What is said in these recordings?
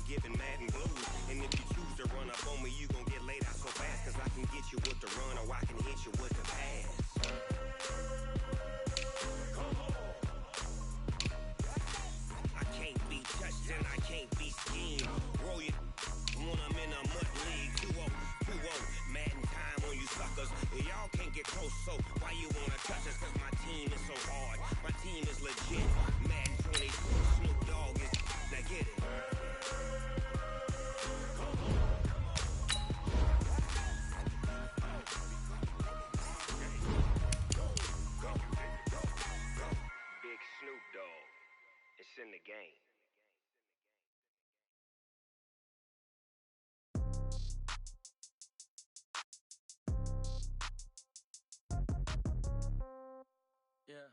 giving mad and blues. And if you choose to run up on me, you gon' get laid out so fast. Cause I can get you with the run or I can hit you with the pass. I can't be touched and I can't be schemed. Roll you when I'm in a mud league. 2-0, Madden time on you suckers. Y'all can't get close, so why you wanna touch us? Cause my team is so hard. My team is legit. Madden 20, Snoop Dogg is now get it. Big Snoop Dogg. It's in the game. Yeah.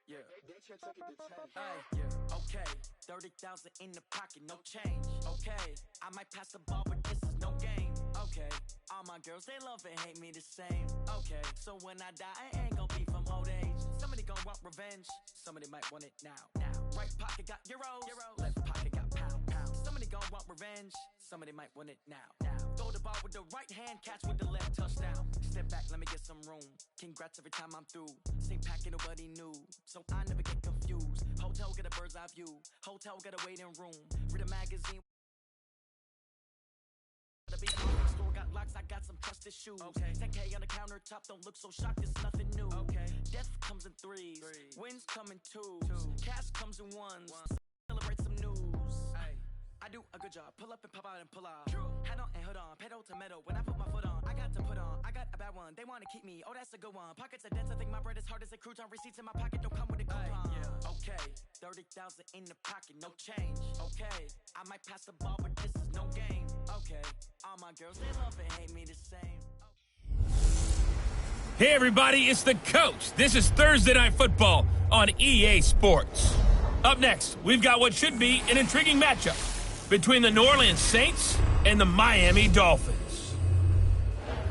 Hey, yeah. Okay, 30,000 in the pocket, no change. Okay, I might pass the ball, but this is no game. Okay, all my girls, they love and hate me the same. Okay, so when I die, I ain't gon' be from old age. Somebody gon' want revenge, somebody might want it now. Right pocket got euros, left pocket got pound. Somebody gon' want revenge, somebody might want it now. Throw the ball with the right hand, catch with the left, touchdown. Step back, let me get some room. Congrats every time I'm through. Same packet, nobody knew, so I never get confused. Hotel get a bird's eye view, hotel get a waiting room. Read a magazine. The big store got locks, I got some trusted shoes. Okay. 10K on the countertop, don't look so shocked, it's nothing new. Okay. Death comes in threes, wins come in twos. Cash comes in ones. Celebrate some news. Ay. I do a good job, pull up and pop out and pull out. True. Head on and hood on, pedal to metal. When I put my foot on, I got to put on. I got a bad one, they wanna keep me, oh that's a good one. Pockets are dense, I think my bread is hard as a crouton. Receipts in my pocket don't come with a coupon. Yeah. Okay, 30,000 in the pocket, no change. Okay, I might pass the ball, but this is no game. Okay, all my girls, they love and hate me the same. Hey everybody, it's the coach. This is Thursday Night Football on EA Sports. Up next, we've got what should be an intriguing matchup between the New Orleans Saints and the Miami Dolphins.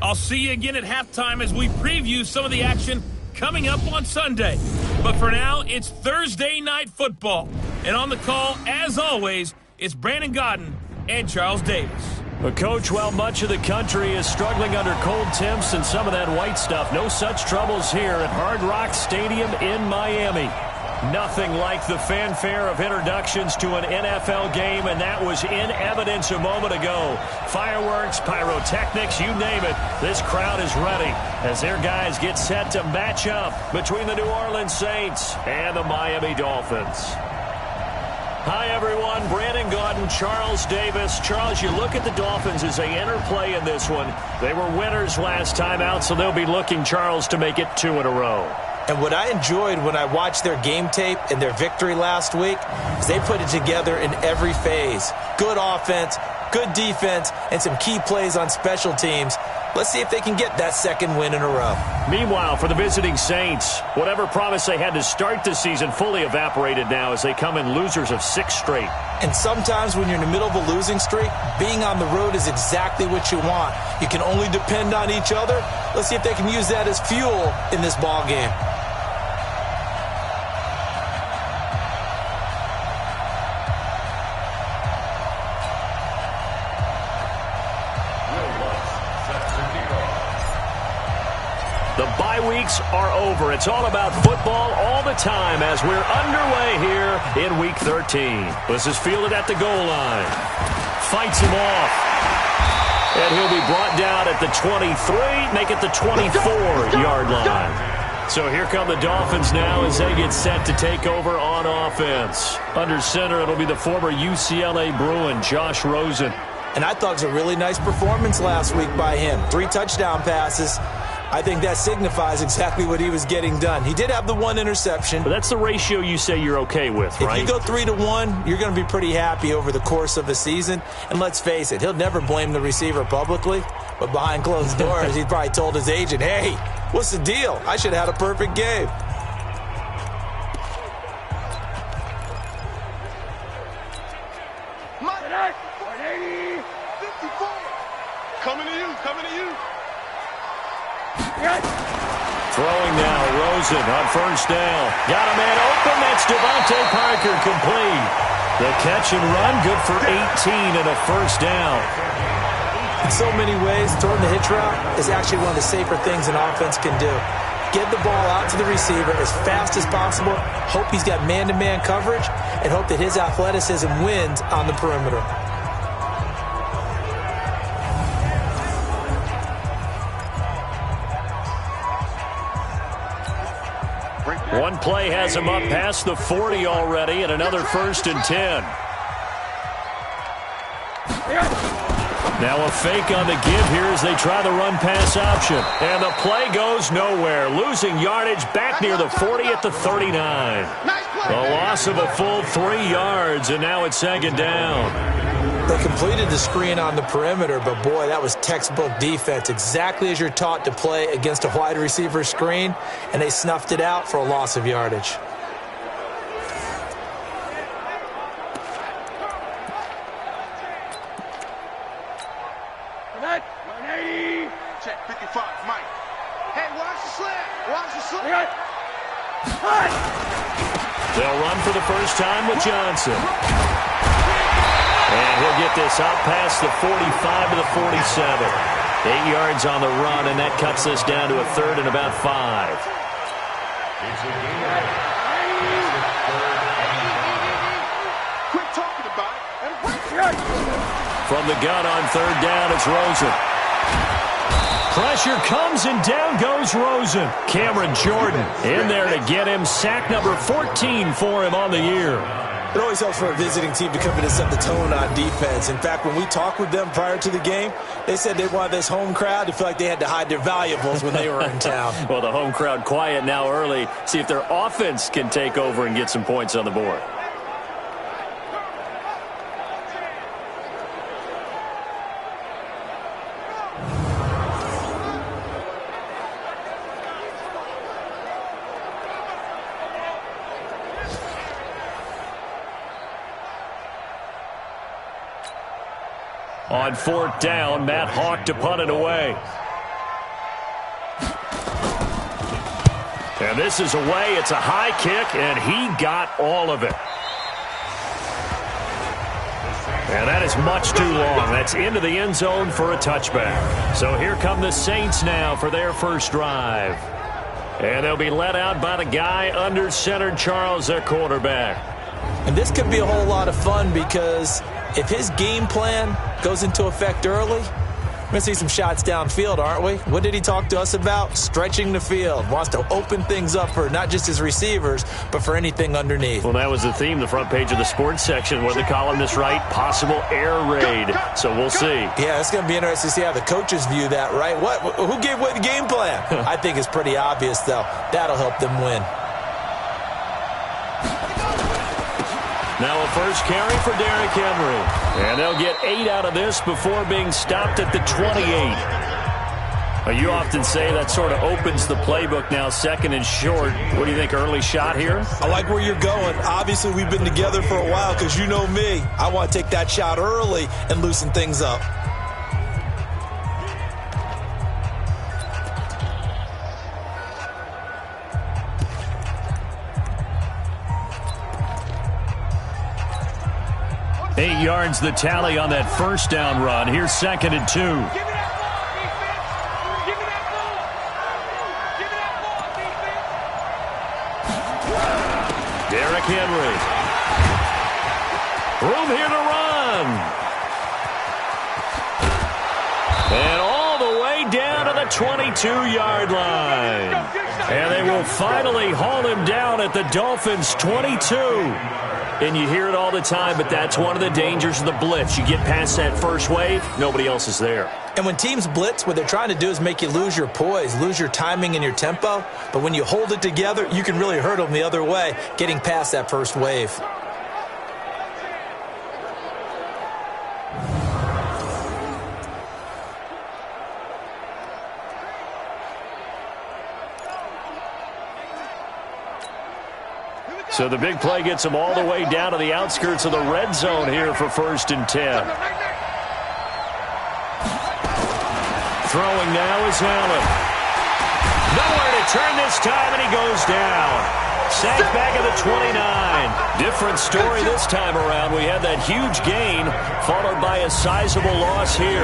I'll see you again at halftime as we preview some of the action coming up on Sunday. But for now, it's Thursday Night Football. And on the call, as always, it's Brandon Godden and Charles Davis. Well, Coach, while much of the country is struggling under cold temps and some of that white stuff, no such troubles here at Hard Rock Stadium in Miami. Nothing like the fanfare of introductions to an NFL game, and that was in evidence a moment ago. Fireworks, pyrotechnics, you name it. This crowd is ready as their guys get set to match up between the New Orleans Saints and the Miami Dolphins. Hi, everyone. Brandon Godden, Charles Davis. Charles, you look at the Dolphins as they interplay in this one. They were winners last time out, so they'll be looking, Charles, to make it 2 in a row. And what I enjoyed when I watched their game tape and their victory last week is they put it together in every phase. Good offense, good defense, and some key plays on special teams. Let's see if they can get that second win in a row. Meanwhile, for the visiting Saints, whatever promise they had to start the season fully evaporated now as they come in losers of 6 straight. And sometimes when you're in the middle of a losing streak, being on the road is exactly what you want. You can only depend on each other. Let's see if they can use that as fuel in this ball game. The bye weeks are over. It's all about football all the time as we're underway here in Week 13. This is fielded at the goal line. Fights him off. And he'll be brought down at the 23, make it the 24-yard line. So here come the Dolphins now as they get set to take over on offense. Under center, it'll be the former UCLA Bruin, Josh Rosen. And I thought it was a really nice performance last week by him. 3 touchdown passes. I think that signifies exactly what he was getting done. He did have the 1 interception. But that's the ratio you say you're okay with, right? If you go 3-1, you're going to be pretty happy over the course of a season. And let's face it, he'll never blame the receiver publicly. But behind closed doors, he probably told his agent, hey, what's the deal? I should have had a perfect game. Throwing now, Rosen on first down. Got a man open. That's Devontae Parker complete. The catch and run, good for 18 and a first down. In so many ways, throwing the hitch route is actually one of the safer things an offense can do. Get the ball out to the receiver as fast as possible, hope he's got man-to-man coverage, and hope that his athleticism wins on the perimeter. One play has him up past the 40 already, and another 1st and 10. Now a fake on the give here as they try the run-pass option. And the play goes nowhere. Losing yardage back near the 40 at the 39. A loss of a full 3 yards, and now it's 2nd down. They completed the screen on the perimeter, but boy, that was textbook defense. Exactly as you're taught to play against a wide receiver screen, and they snuffed it out for a loss of yardage. Check 55, Mike. Hey, watch the slant. Watch the slant. They'll run for the first time with Johnson. And he'll get this out past the 45 to the 47. 8 yards on the run, and that cuts this down to a 3rd and about 5. Quit talking about it. From the gun on 3rd down, it's Rosen. Pressure comes, and down goes Rosen. Cameron Jordan in there to get him. Sack number 14 for him on the year. It always helps for a visiting team to come in and set the tone on defense. In fact, when we talked with them prior to the game, they said they wanted this home crowd to feel like they had to hide their valuables when they were in town. Well, the home crowd quiet now early. See if their offense can take over and get some points on the board. On 4th down, Matt Hawk to punt it away. And this is away. It's a high kick, and he got all of it. And that is much too long. That's into the end zone for a touchback. So here come the Saints now for their first drive. And they'll be let out by the guy under center, Charles, their quarterback. And this could be a whole lot of fun because if his game plan goes into effect early, we're going to see some shots downfield, aren't we? What did he talk to us about? Stretching the field. Wants to open things up for not just his receivers, but for anything underneath. Well, that was the theme, the front page of the sports section, where the columnists write possible air raid. So we'll see. Yeah, it's going to be interesting to see how the coaches view that, right? Who gave what game plan? I think it's pretty obvious, though. That'll help them win. Now a first carry for Derrick Henry. And they'll get 8 out of this before being stopped at the 28. You often say that sort of opens the playbook now, 2nd and short. What do you think, early shot here? I like where you're going. Obviously, we've been together for a while because you know me. I want to take that shot early and loosen things up. Eight yards the tally on that first down run. Here's 2nd and 2. Derrick Henry. Room here to run. And all the way down to the 22-yard line. And they will finally haul him down at the Dolphins' 22. And you hear it all the time, but that's one of the dangers of the blitz. You get past that first wave, nobody else is there. And when teams blitz, what they're trying to do is make you lose your poise, lose your timing and your tempo. But when you hold it together, you can really hurt them the other way, getting past that first wave. So the big play gets them all the way down to the outskirts of the red zone here for 1st and 10. Throwing now is Allen. Nowhere to turn this time, and he goes down. Sacked back at the 29. different story this time around. We had that huge gain followed by a sizable loss here.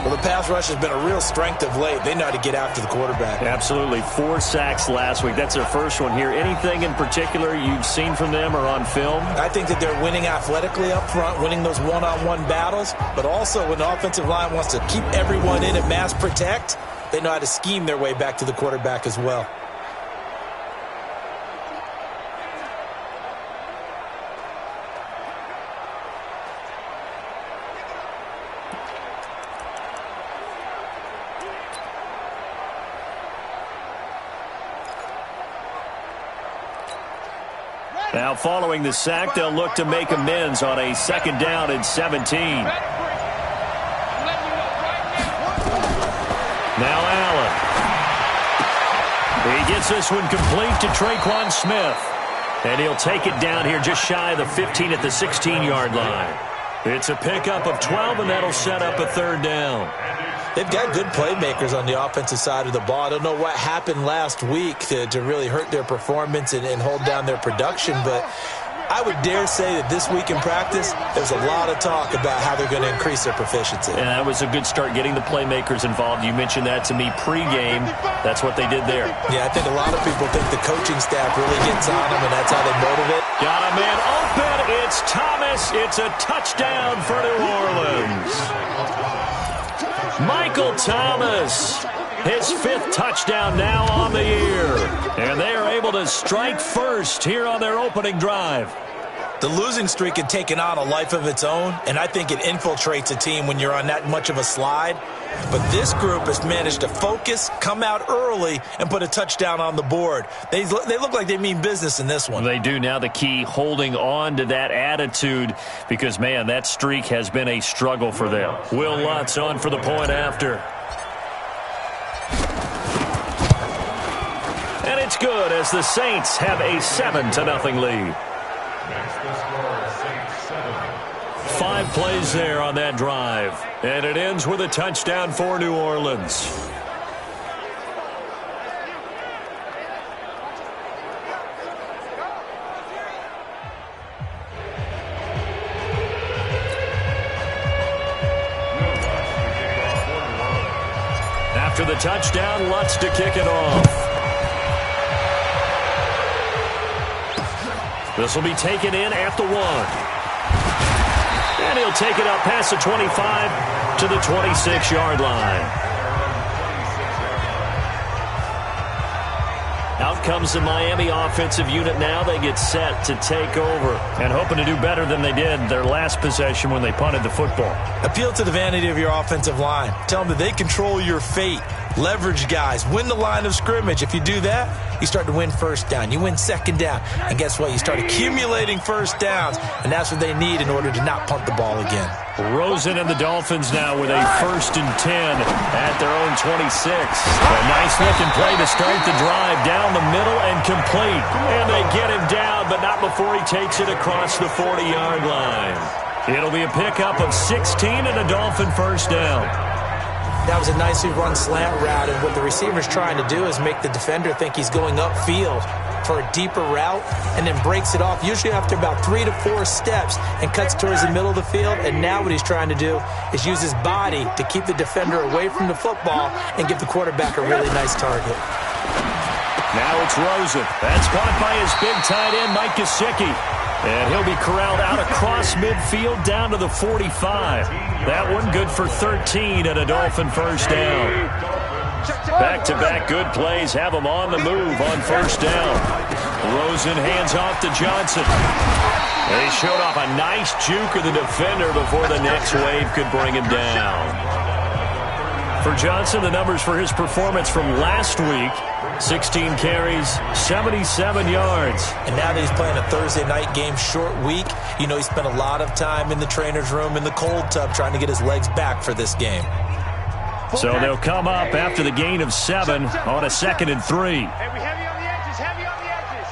Well, the pass rush has been a real strength of late. They know how to get after the quarterback. Absolutely. 4 sacks last week. That's their first one here. Anything in particular you've seen from them or on film? I think that they're winning athletically up front, winning those one-on-one battles, but also when the offensive line wants to keep everyone in and mass protect, they know how to scheme their way back to the quarterback as well. Now following the sack, they'll look to make amends on a 2nd down and 17. Now Allen. He gets this one complete to Traquan Smith. And he'll take it down here just shy of the 15 at the 16-yard line. It's a pickup of 12, and that'll set up a 3rd down. They've got good playmakers on the offensive side of the ball. I don't know what happened last week to really hurt their performance and hold down their production, but I would dare say that this week in practice, there's a lot of talk about how they're going to increase their proficiency. And that was a good start getting the playmakers involved. You mentioned that to me pregame. That's what they did there. Yeah, I think a lot of people think the coaching staff really gets on them, and that's how they motivate. Got a man open. It's Thomas. It's a touchdown for New Orleans. Michael Thomas, his 5th touchdown now on the year. And they are able to strike first here on their opening drive. The losing streak had taken on a life of its own, and I think it infiltrates a team when you're on that much of a slide. But this group has managed to focus, come out early, and put a touchdown on the board. They look like they mean business in this one. They do. Now the key, holding on to that attitude, because, man, that streak has been a struggle for them. Will Lutz on for the point after. And it's good as the Saints have a 7-0 lead. 5 plays there on that drive. And it ends with a touchdown for New Orleans. After the touchdown, Lutz to kick it off. This will be taken in at the 1. And he'll take it up past the 25 to the 26-yard line. Out comes the Miami offensive unit now. They get set to take over and hoping to do better than they did their last possession when they punted the football. Appeal to the vanity of your offensive line. Tell them that they control your fate. Leverage guys. Win the line of scrimmage. If you do that, you start to win 1st down. You win 2nd down. And guess what? You start accumulating 1st downs. And that's what they need in order to not punt the ball again. Rosen and the Dolphins now with a 1st and 10 at their own 26. A nice looking play to start the drive down the middle and complete. And they get him down, but not before he takes it across the 40-yard line. It'll be a pickup of 16 and a Dolphin 1st down. That was a nicely run slant route, and what the receiver's trying to do is make the defender think he's going upfield for a deeper route and then breaks it off, usually after about 3 to 4 steps, and cuts towards the middle of the field. And now what he's trying to do is use his body to keep the defender away from the football and give the quarterback a really nice target. Now it's Rosen. That's caught by his big tight end, Mike Gesicki. And he'll be corralled out across midfield down to the 45. That one good for 13 and a Dolphin 1st down. Back-to-back good plays have them on the move on 1st down. Rosen hands off to Johnson. They showed off a nice juke of the defender before the next wave could bring him down. For Johnson, the numbers for his performance from last week: 16 carries, 77 yards. And now that he's playing a Thursday night game, short week, you know he spent a lot of time in the trainer's room in the cold tub trying to get his legs back for this game. So they'll come up after the gain of 7 on a 2nd and 3. Hey, we heavy on the edges, heavy on the edges.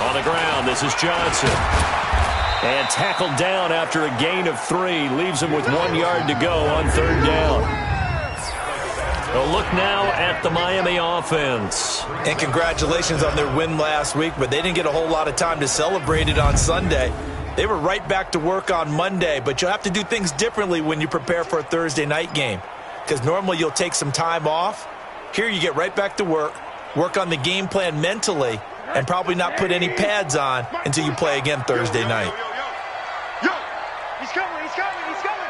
On the ground, this is Johnson. And tackled down after a gain of 3. Leaves him with 1 yard to go on 3rd down. A look now at the Miami offense. And congratulations on their win last week, but they didn't get a whole lot of time to celebrate it on Sunday. They were right back to work on Monday, but you'll have to do things differently when you prepare for a Thursday night game, because normally you'll take some time off. Here you get right back to work on the game plan mentally, and probably not put any pads on until you play again Thursday night. He's coming, he's coming, he's coming.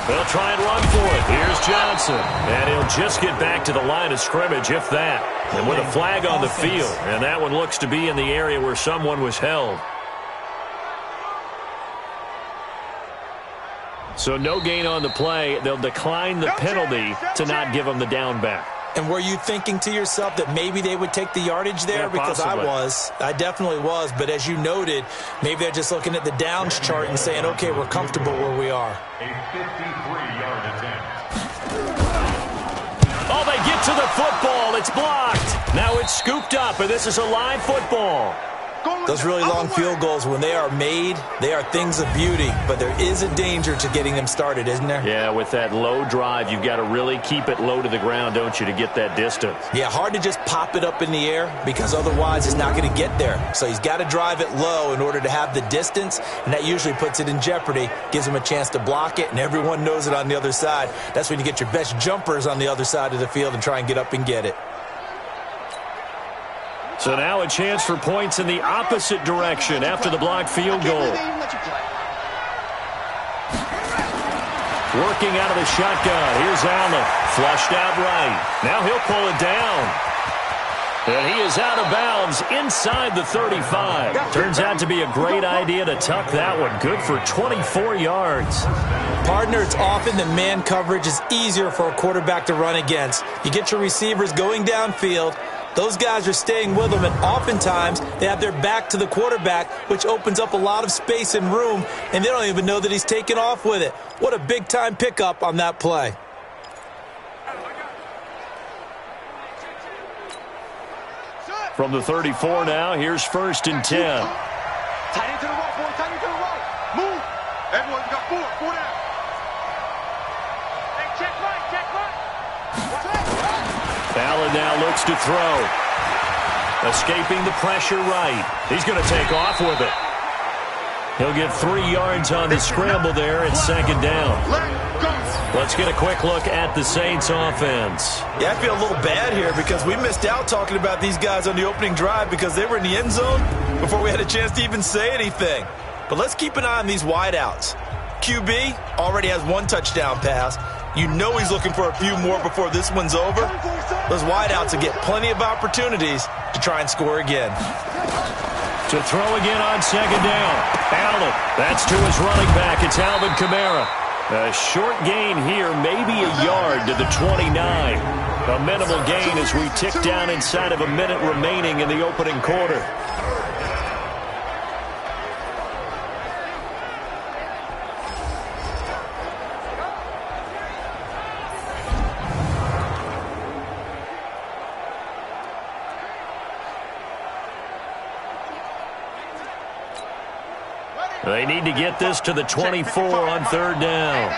They'll try and run for it. Here's Johnson. And he'll just get back to the line of scrimmage, if that. And with a flag on the field. And that one looks to be in the area where someone was held. So no gain on the play. They'll decline the penalty to not give them the down back. And were you thinking to yourself that maybe they would take the yardage there? Yeah, because possibly. I definitely was. But as you noted, maybe they're just looking at the downs chart and saying, okay, we're comfortable where we are. A 53-yard attempt. Oh, they get to the football. It's blocked. Now it's scooped up, and this is a live football. Those really long field goals, when they are made, they are things of beauty. But there is a danger to getting them started, isn't there? Yeah, with that low drive, you've got to really keep it low to the ground, don't you, to get that distance. Yeah, hard to just pop it up in the air because otherwise it's not going to get there. So he's got to drive it low in order to have the distance, and that usually puts it in jeopardy, gives him a chance to block it, and everyone knows it on the other side. That's when you get your best jumpers on the other side of the field and try and get up and get it. So now a chance for points in the opposite direction after the blocked field goal. Working out of the shotgun. Here's Allen. Flushed out right. Now he'll pull it down. And he is out of bounds inside the 35. Turns out to be a great idea to tuck that one. Good for 24 yards. Partner, it's often that man coverage is easier for a quarterback to run against. You get your receivers going downfield. Those guys are staying with them, and oftentimes they have their back to the quarterback, which opens up a lot of space and room, and they don't even know that he's taken off with it. What a big-time pickup on that play. From the 34 now, here's 1st and 10. Tight into the right, boy. Tight into the right. Move. Everyone, you got four down. Hey, check right, check right. Allen now looks to throw. Escaping the pressure right. He's going to take off with it. He'll get 3 yards on the scramble there at 2nd down. Let's get a quick look at the Saints offense. Yeah, I feel a little bad here because we missed out talking about these guys on the opening drive because they were in the end zone before we had a chance to even say anything. But let's keep an eye on these wideouts. QB already has 1 touchdown pass. You know he's looking for a few more before this one's over. Those wideouts will get plenty of opportunities to try and score again. To throw again on 2nd down. Allen, that's to his running back. It's Alvin Kamara. A short gain here, maybe a yard to the 29. A minimal gain as we tick down inside of a minute remaining in the opening quarter. They need to get this to the 24 on 3rd down.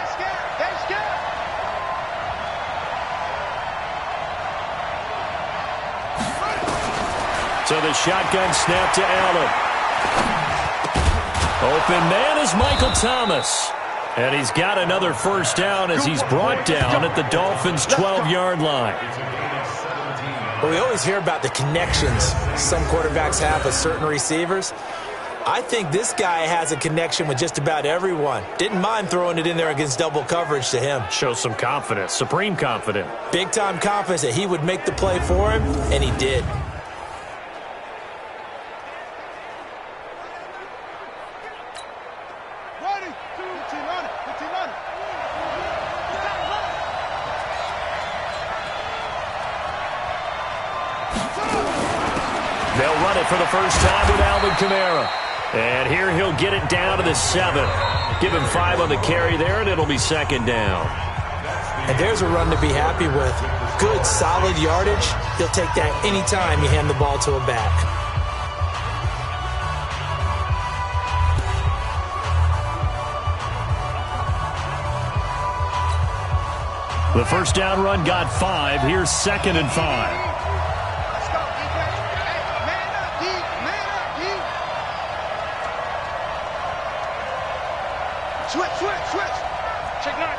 So the shotgun snap to Allen. Open man is Michael Thomas. And he's got another 1st down as he's brought down at the Dolphins' 12-yard line. Well, we always hear about the connections some quarterbacks have with certain receivers. I think this guy has a connection with just about everyone. Didn't mind throwing it in there against double coverage to him. Shows some confidence, supreme confidence. Big-time confidence that he would make the play for him, and he did. They'll run it for the first time with Alvin Kamara. And here he'll get it down to the 7. Give him 5 on the carry there, and it'll be 2nd down. And there's a run to be happy with. Good, solid yardage. He'll take that anytime you hand the ball to a back. The first down run got 5. Here's 2nd and 5. Let's go, defense. Hey, man up, D. Man up, D. Switch. Check 9.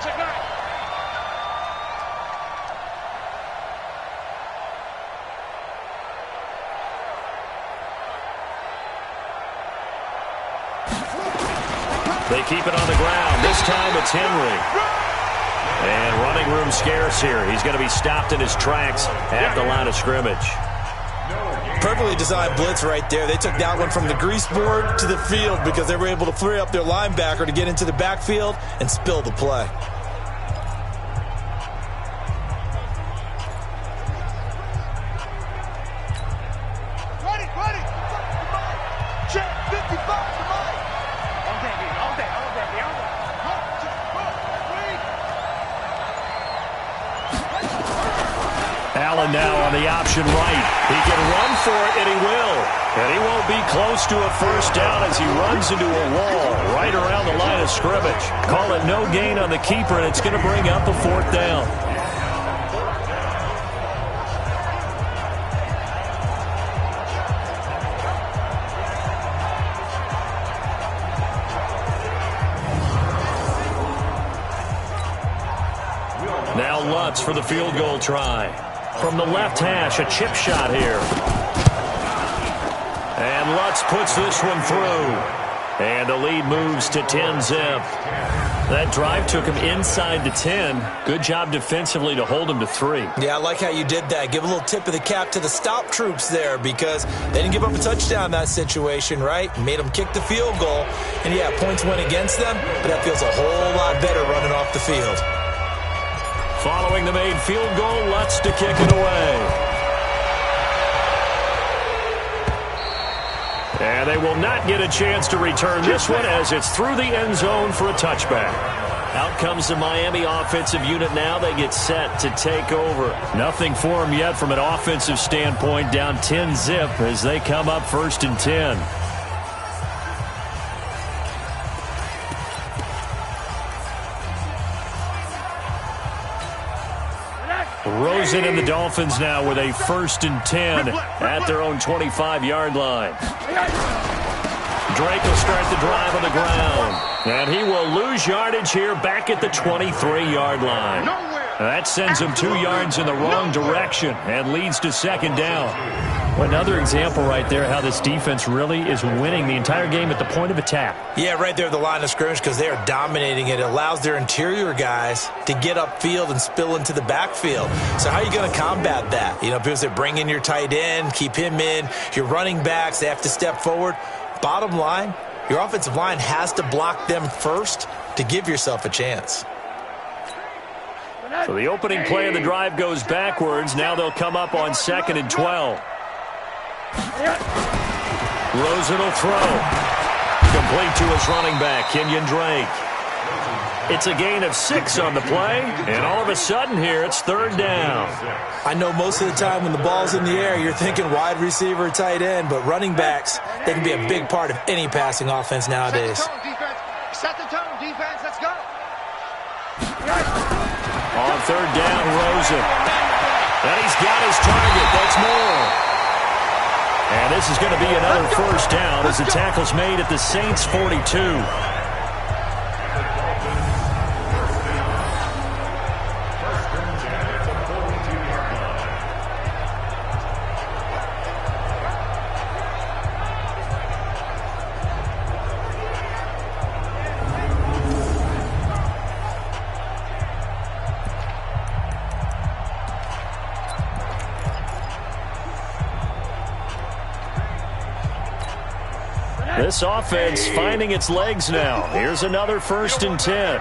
They keep it on the ground. This time it's Henry. And running room scarce here. He's going to be stopped in his tracks at the line of scrimmage. Perfectly designed blitz right there. They took that one from the grease board to the field because they were able to free up their linebacker to get into the backfield and spill the play. Ready. Check 55 to Mike. All day. Allen now on the option right. He can run for it, and he will. And he won't be close to a first down as he runs into a wall right around the line of scrimmage. Call it no gain on the keeper, and it's going to bring up a 4th down. Now Lutz for the field goal try. From the left hash, a chip shot here. And Lutz puts this one through. And the lead moves to 10-zip. That drive took him inside the 10. Good job defensively to hold him to 3. Yeah, I like how you did that. Give a little tip of the cap to the stop troops there because they didn't give up a touchdown in that situation, right? Made them kick the field goal. And, yeah, points went against them, but that feels a whole lot better running off the field. Following the made field goal, Lutz to kick it away. And they will not get a chance to return this one as it's through the end zone for a touchback. Out comes the Miami offensive unit now. They get set to take over. Nothing for them yet from an offensive standpoint. Down 10-zip as they come up 1st and 10. Rosen and the Dolphins now with a 1st and 10 at their own 25-yard line. Drake will start the drive on the ground. And he will lose yardage here back at the 23-yard line. That sends him 2 yards in the wrong direction and leads to 2nd down. Well, another example right there how this defense really is winning the entire game at the point of attack. Yeah, right there at the line of scrimmage because they are dominating it. It allows their interior guys to get upfield and spill into the backfield. So how are you going to combat that? You know, because they bring in your tight end, keep him in. Your running backs, they have to step forward. Bottom line, your offensive line has to block them first to give yourself a chance. So the opening play of the drive goes backwards. Now they'll come up on 2nd and 12. Rosen will throw. Complete to his running back, Kenyon Drake. It's a gain of 6 on the play, and all of a sudden here it's 3rd down. I know most of the time when the ball's in the air, you're thinking wide receiver, tight end, but running backs, they can be a big part of any passing offense nowadays. Set the tone, defense. Let's go. On 3rd down, Rosen. And he's got his target. That's more. And this is going to be another 1st down as the tackle's made at the Saints' 42. This offense finding its legs now. Here's another 1st and 10.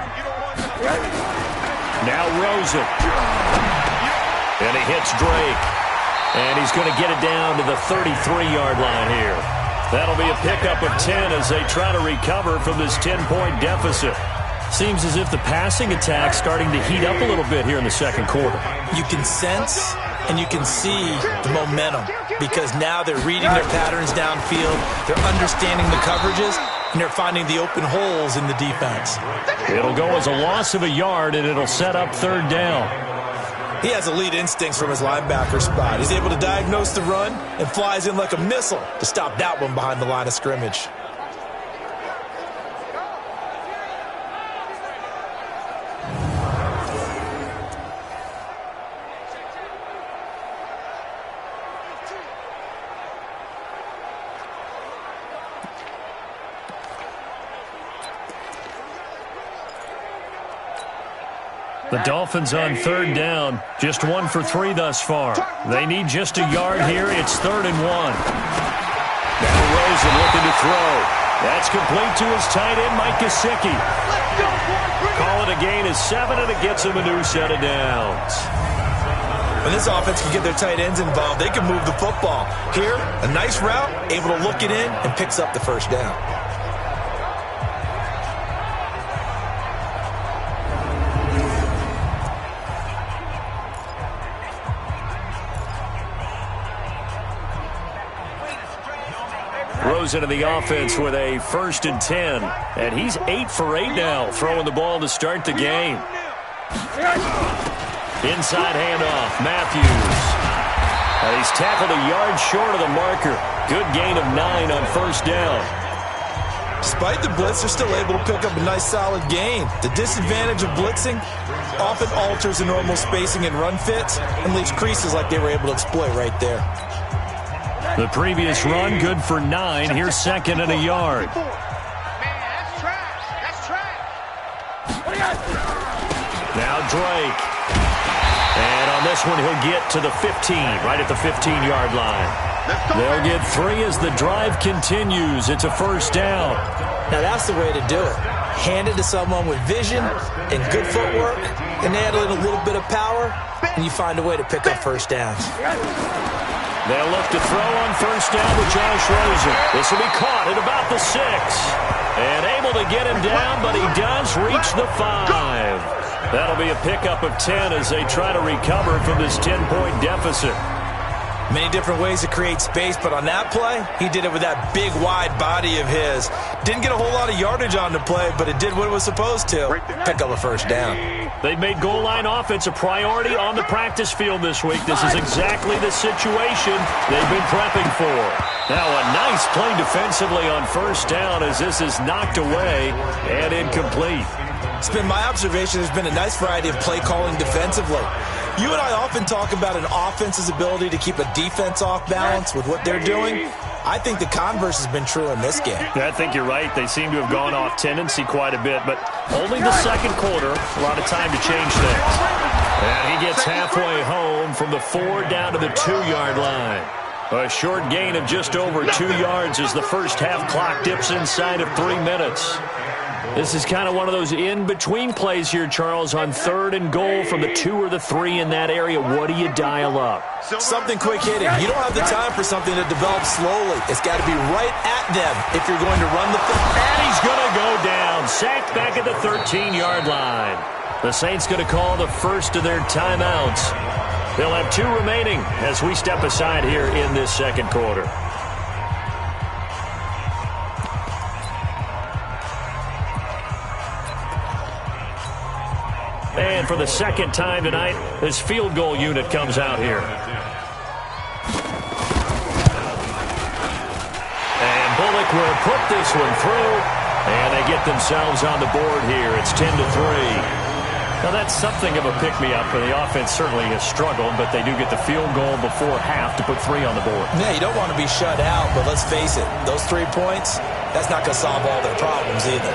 Now Rosen. And he hits Drake. And he's going to get it down to the 33-yard line here. That'll be a pickup of 10 as they try to recover from this 10-point deficit. Seems as if the passing attack's starting to heat up a little bit here in the 2nd quarter. You can sense and you can see the momentum because now they're reading their patterns downfield, they're understanding the coverages, and they're finding the open holes in the defense. It'll go as a loss of a yard, and it'll set up third down. He has elite instincts from his linebacker spot. He's able to diagnose the run and flies in like a missile to stop that one behind the line of scrimmage. The Dolphins on third down, just 1 for 3 thus far. They need just a yard here. It's 3rd and 1. Now Rosen looking to throw. That's complete to his tight end, Mike Gesicki. Call it a gain of 7, and it gets him a new set of downs. When this offense can get their tight ends involved, they can move the football. Here, a nice route, able to look it in, and picks up the first down. Into the offense with a 1st and 10, and he's 8 for 8 now, throwing the ball to start the game. Inside handoff, Matthews. And he's tackled a yard short of the marker. Good gain of 9 on 1st down. Despite the blitz, they're still able to pick up a nice solid gain. The disadvantage of blitzing often alters the normal spacing and run fits and leaves creases like they were able to exploit right there. The previous run, good for 9. Here's 2nd and a yard. Man, that's trash. That's trash. Now Drake. And on this one, he'll get to the 15, right at the 15-yard line. They'll get 3 as the drive continues. It's a 1st down. Now that's the way to do it. Hand it to someone with vision and good footwork, and add in a little bit of power, and you find a way to pick up 1st downs. They'll look to throw on 1st down with Josh Rosen. This will be caught at about the 6. And able to get him down, but he does reach the 5. That'll be a pickup of 10 as they try to recover from this 10-point deficit. Many different ways to create space, but on that play, he did it with that big, wide body of his. Didn't get a whole lot of yardage on the play, but it did what it was supposed to. Pick up a 1st down. They've made goal line offense a priority on the practice field this week. This is exactly the situation they've been prepping for. Now a nice play defensively on 1st down as this is knocked away and incomplete. It's been my observation there's been a nice variety of play calling defensively. You and I often talk about an offense's ability to keep a defense off balance with what they're doing. I think the converse has been true in this game. Yeah, I think you're right. They seem to have gone off tendency quite a bit, but only the 2nd quarter, a lot of time to change things. And he gets halfway home from the 4 down to the 2-yard line. A short gain of just over 2 yards as the first half clock dips inside of 3 minutes. This is kind of one of those in-between plays here, Charles, on 3rd and goal from the 2 or the 3 in that area. What do you dial up? Something quick-hitting. You don't have the time for something to develop slowly. It's got to be right at them if you're going to run the football. And he's going to go down. Sacked back at the 13-yard line. The Saints going to call the first of their timeouts. They'll have 2 remaining as we step aside here in this 2nd quarter. And for the 2nd time tonight, this field goal unit comes out here. And Bullock will put this one through, and they get themselves on the board here. It's 10-3. Now that's something of a pick-me-up, for the offense certainly has struggled, but they do get the field goal before half to put 3 on the board. Yeah, you don't want to be shut out, but let's face it, those 3 points, that's not going to solve all their problems either.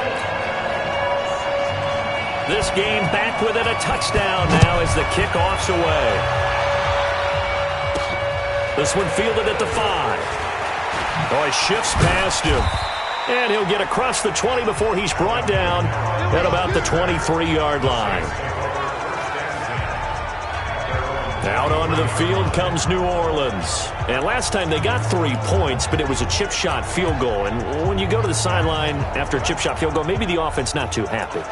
This game back within a touchdown now as the kickoff's away. This one fielded at the 5. Oh, he shifts past him. And he'll get across the 20 before he's brought down at about the 23-yard line. Out onto the field comes New Orleans. And last time they got 3 points, but it was a chip shot field goal. And when you go to the sideline after a chip shot field goal, maybe the offense not too happy.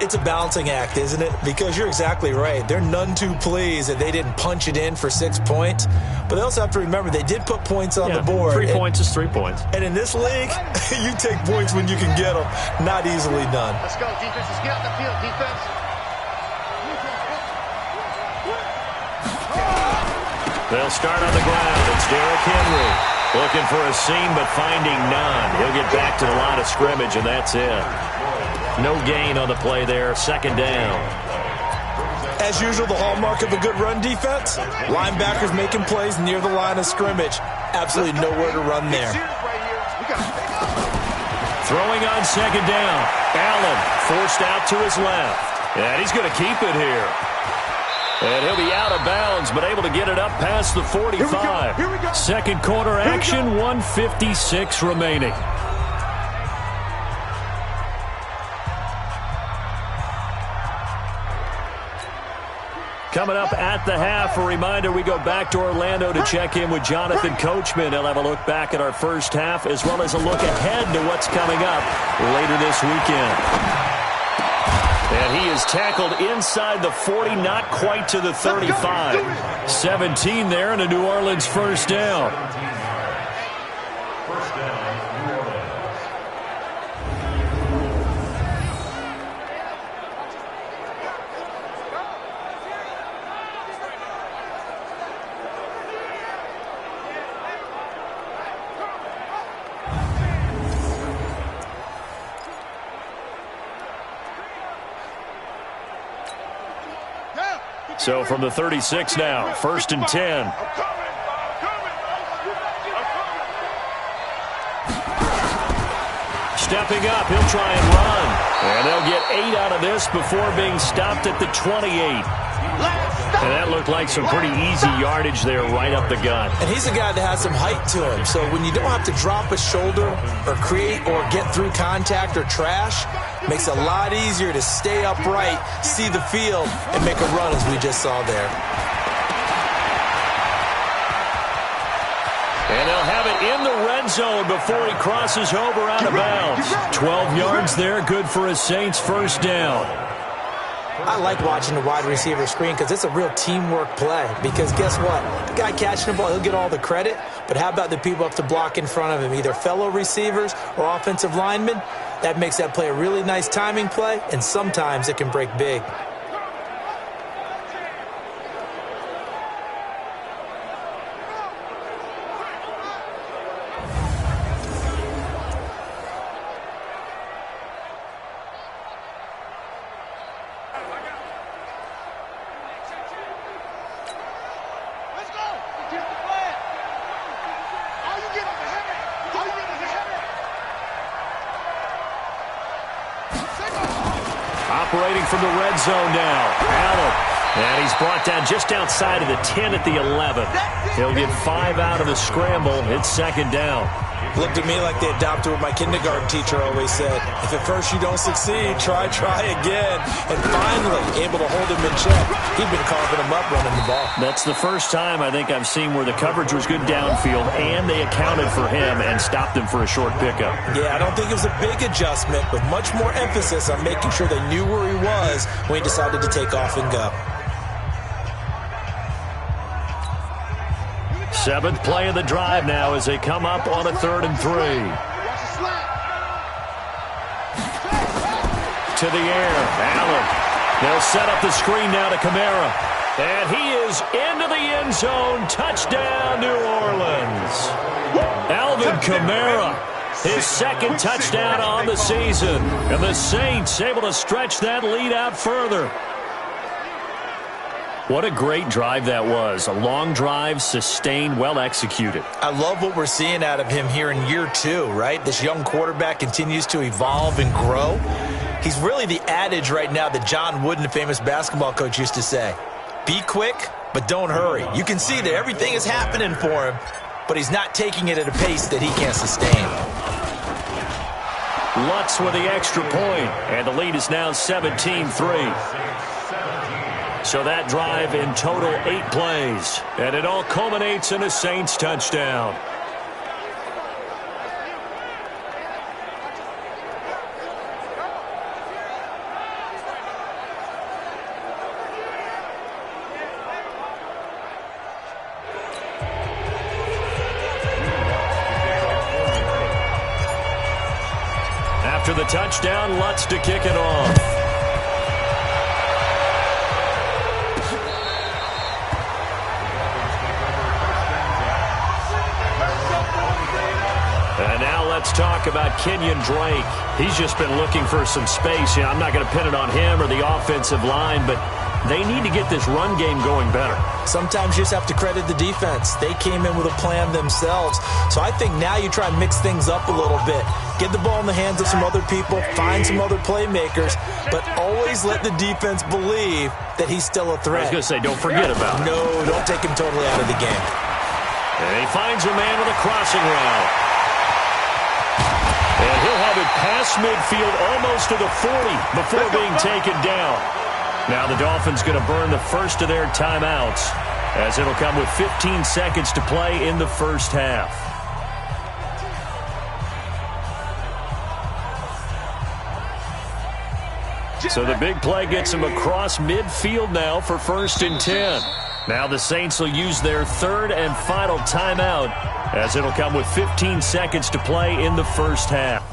It's a balancing act, isn't it? Because you're exactly right. They're none too pleased that they didn't punch it in for 6 points. But they also have to remember they did put points on the board. 3 points is 3 points. And in this league, you take points when you can get them. Not easily done. Let's go, defense. Let's get out the field, defense. They'll start on the ground. It's Derrick Henry. Looking for a seam, but finding none. He'll get back to the line of scrimmage, and that's it. No gain on the play there. Second down. As usual, the hallmark of a good run defense, linebackers making plays near the line of scrimmage. Absolutely nowhere to run there. Throwing on second down. Allen forced out to his left. And he's going to keep it here. And he'll be out of bounds, but able to get it up past the 45. Here we go. Second quarter action, 1:56 remaining. Coming up at the half, a reminder, we go back to Orlando to check in with Jonathan Coachman. He'll have a look back at our first half as well as a look ahead to what's coming up later this weekend. And he is tackled inside the 40, not quite to the 35. 17 there and a New Orleans first down. First down, New Orleans. So from the 36 now, 1st and 10. Stepping up, he'll try and run. And they'll get 8 out of this before being stopped at the 28. And that looked like some pretty easy yardage there right up the gut. And he's a guy that has some height to him. So when you don't have to drop a shoulder or create or get through contact or trash, makes it a lot easier to stay upright, see the field, and make a run as we just saw there. And they'll have it in the red zone before he crosses over out of bounds. 12 yards there, good for a Saints first down. I like watching the wide receiver screen because it's a real teamwork play. Because guess what? The guy catching the ball, he'll get all the credit. But how about the people up to block in front of him, either fellow receivers or offensive linemen? That makes that play a really nice timing play, and sometimes it can break big. Operating from the red zone now. Allen. And he's brought down just outside of the 10 at the 11. He'll get 5 out of the scramble. It's second down. Looked at me like they adopted what my kindergarten teacher always said. If at first you don't succeed, try again. And finally, able to hold him in check. He'd been carving him up running the ball. That's the first time I think I've seen where the coverage was good downfield and they accounted for him and stopped him for a short pickup. Yeah, I don't think it was a big adjustment, but much more emphasis on making sure they knew where he was when he decided to take off and go. 7th play of the drive now as they come up on a 3rd and 3. To the air, Allen. They'll set up the screen now to Kamara. And he is into the end zone. Touchdown, New Orleans. Alvin Kamara, his 2nd touchdown on the season. And the Saints able to stretch that lead out further. What a great drive that was. A long drive, sustained, well executed. I love what we're seeing out of him here in year 2, right? This young quarterback continues to evolve and grow. He's really the adage right now that John Wooden, the famous basketball coach, used to say. Be quick, but don't hurry. You can see that everything is happening for him, but he's not taking it at a pace that he can't sustain. Lutz with the extra point, and the lead is now 17-3. So that drive in total 8 plays, and it all culminates in a Saints touchdown. After the touchdown, Lutz to kick it off. And now let's talk about Kenyon Drake. He's just been looking for some space. I'm not going to pin it on him or the offensive line, but they need to get this run game going better. Sometimes you just have to credit the defense. They came in with a plan themselves. So I think now you try and mix things up a little bit. Get the ball in the hands of some other people, find some other playmakers, but always let the defense believe that he's still a threat. I was going to say, don't forget about it. No, don't take him totally out of the game. And he finds a man with a crossing route. And he'll have it past midfield almost to the 40 before being taken down. Now the Dolphins going to burn the first of their timeouts as it'll come with 15 seconds to play in the first half. So the big play gets him across midfield now for 1st and 10. Now the Saints will use their third and final timeout as it'll come with 15 seconds to play in the first half.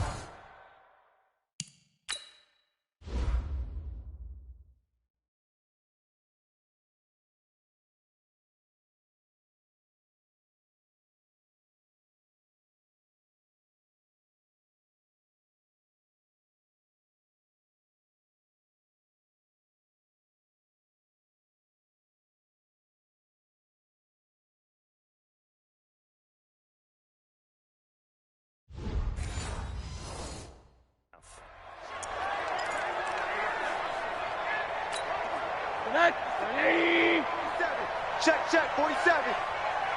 Check, 47.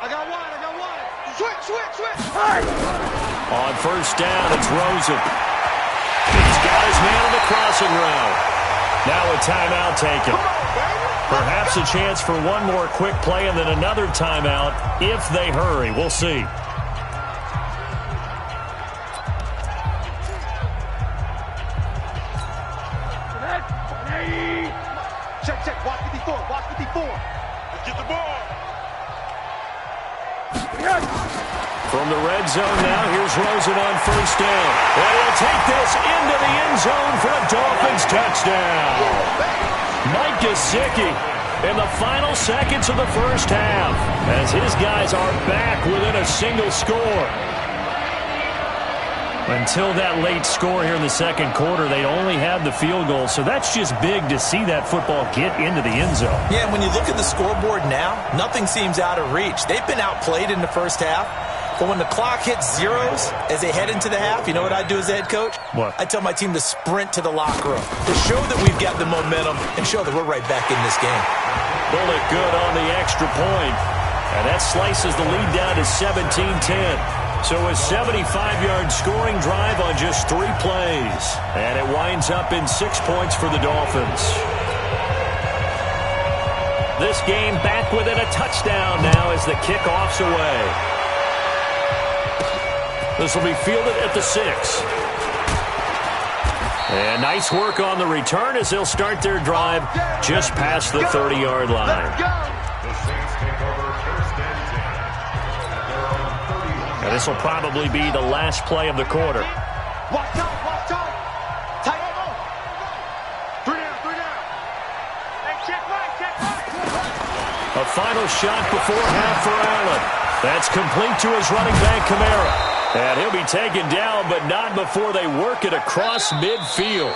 I got one. Switch. On first down, it's Rosen. He's got his man on the crossing route. Now a timeout taken. Perhaps a chance for one more quick play and then another timeout if they hurry. We'll see. Check. Watch 54. Let's get the ball. From the red zone now, here's Rosen on first down. And he'll take this into the end zone for a Dolphins touchdown. Mike Gesicki in the final seconds of the first half as his guys are back within a single score. Until that late score here in the second quarter, they only had the field goal, so that's just big to see that football get into the end zone. Yeah, when you look at the scoreboard now, nothing seems out of reach. They've been outplayed in the first half, but when the clock hits zeros as they head into the half, you know what I do as the head coach? What? I tell my team to sprint to the locker room to show that we've got the momentum and show that we're right back in this game. Bullet good on the extra point, and that slices the lead down to 17-10. So a 75-yard scoring drive on just 3 plays. And it winds up in 6 points for the Dolphins. This game back within a touchdown now as the kickoff's away. This will be fielded at the 6. And nice work on the return as they'll start their drive just past the 30-yard line. The Saints take over first and 10. And this will probably be the last play of the quarter. Watch out. Tight. 3 down. Hey, check right. A final shot before half for Allen. That's complete to his running back, Kamara. And he'll be taken down, but not before they work it across midfield.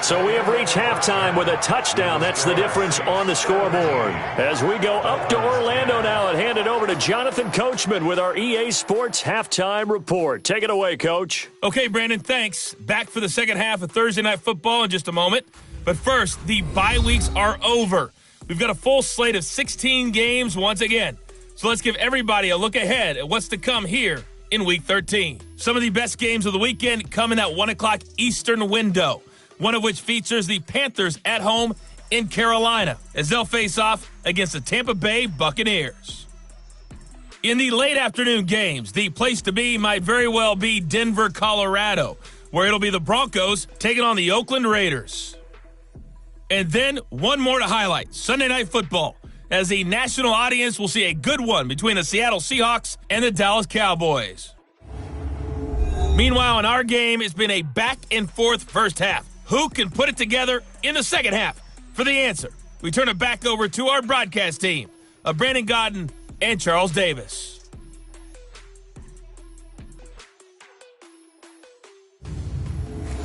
So we have reached halftime with a touchdown. That's the difference on the scoreboard. As we go up to Orlando now and hand it over to Jonathan Coachman with our EA Sports Halftime Report. Take it away, Coach. Okay, Brandon, thanks. Back for the second half of Thursday Night Football in just a moment. But first, the bye weeks are over. We've got a full slate of 16 games once again. So let's give everybody a look ahead at what's to come here in Week 13. Some of the best games of the weekend come in that 1 o'clock Eastern window, one of which features the Panthers at home in Carolina as they'll face off against the Tampa Bay Buccaneers. In the late afternoon games, the place to be might very well be Denver, Colorado, where it'll be the Broncos taking on the Oakland Raiders. And then one more to highlight, Sunday Night Football, as the national audience will see a good one between the Seattle Seahawks and the Dallas Cowboys. Meanwhile, in our game, it's been a back-and-forth first half. Who can put it together in the second half? For the answer, we turn it back over to our broadcast team of Brandon Godden and Charles Davis.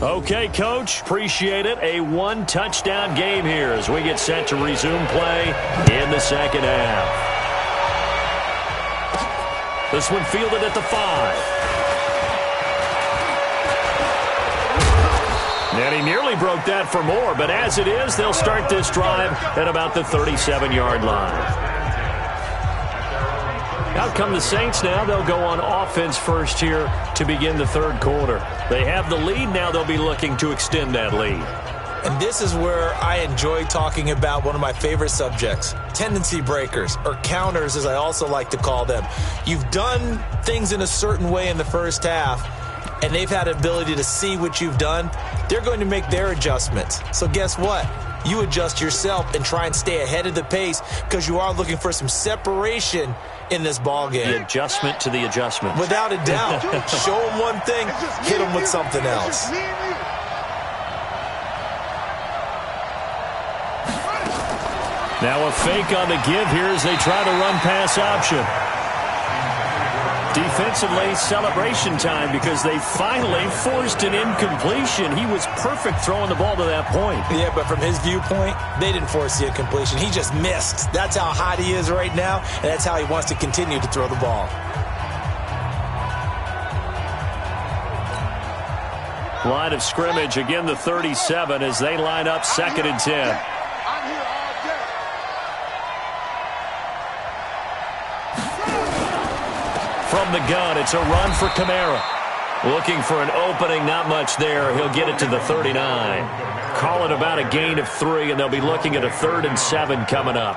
Okay, Coach, appreciate it. A one-touchdown game here as we get set to resume play in the second half. This one fielded at the 5. And he nearly broke that for more, but as it is, they'll start this drive at about the 37-yard line. Out come the Saints now. They'll go on offense first here to begin the third quarter. They have the lead. Now they'll be looking to extend that lead. And this is where I enjoy talking about one of my favorite subjects, tendency breakers, or counters as I also like to call them. You've done things in a certain way in the first half, and they've had the ability to see what you've done. They're going to make their adjustments. So guess what? You adjust yourself and try and stay ahead of the pace because you are looking for some separation in this ball game. The adjustment to the adjustment. Without a doubt. Show them one thing, hit them with something else. Now a fake on the give here as they try to run pass option. Defensively, celebration time because they finally forced an incompletion. He was perfect throwing the ball to that point. Yeah, but from his viewpoint, they didn't force the incompletion. He just missed. That's how hot he is right now, and that's how he wants to continue to throw the ball. Line of scrimmage, again the 37 as they line up 2nd and 10. From the gun, it's a run for Kamara. Looking for an opening, not much there. He'll get it to the 39. Call it about a gain of 3, and they'll be looking at a 3rd and 7 coming up.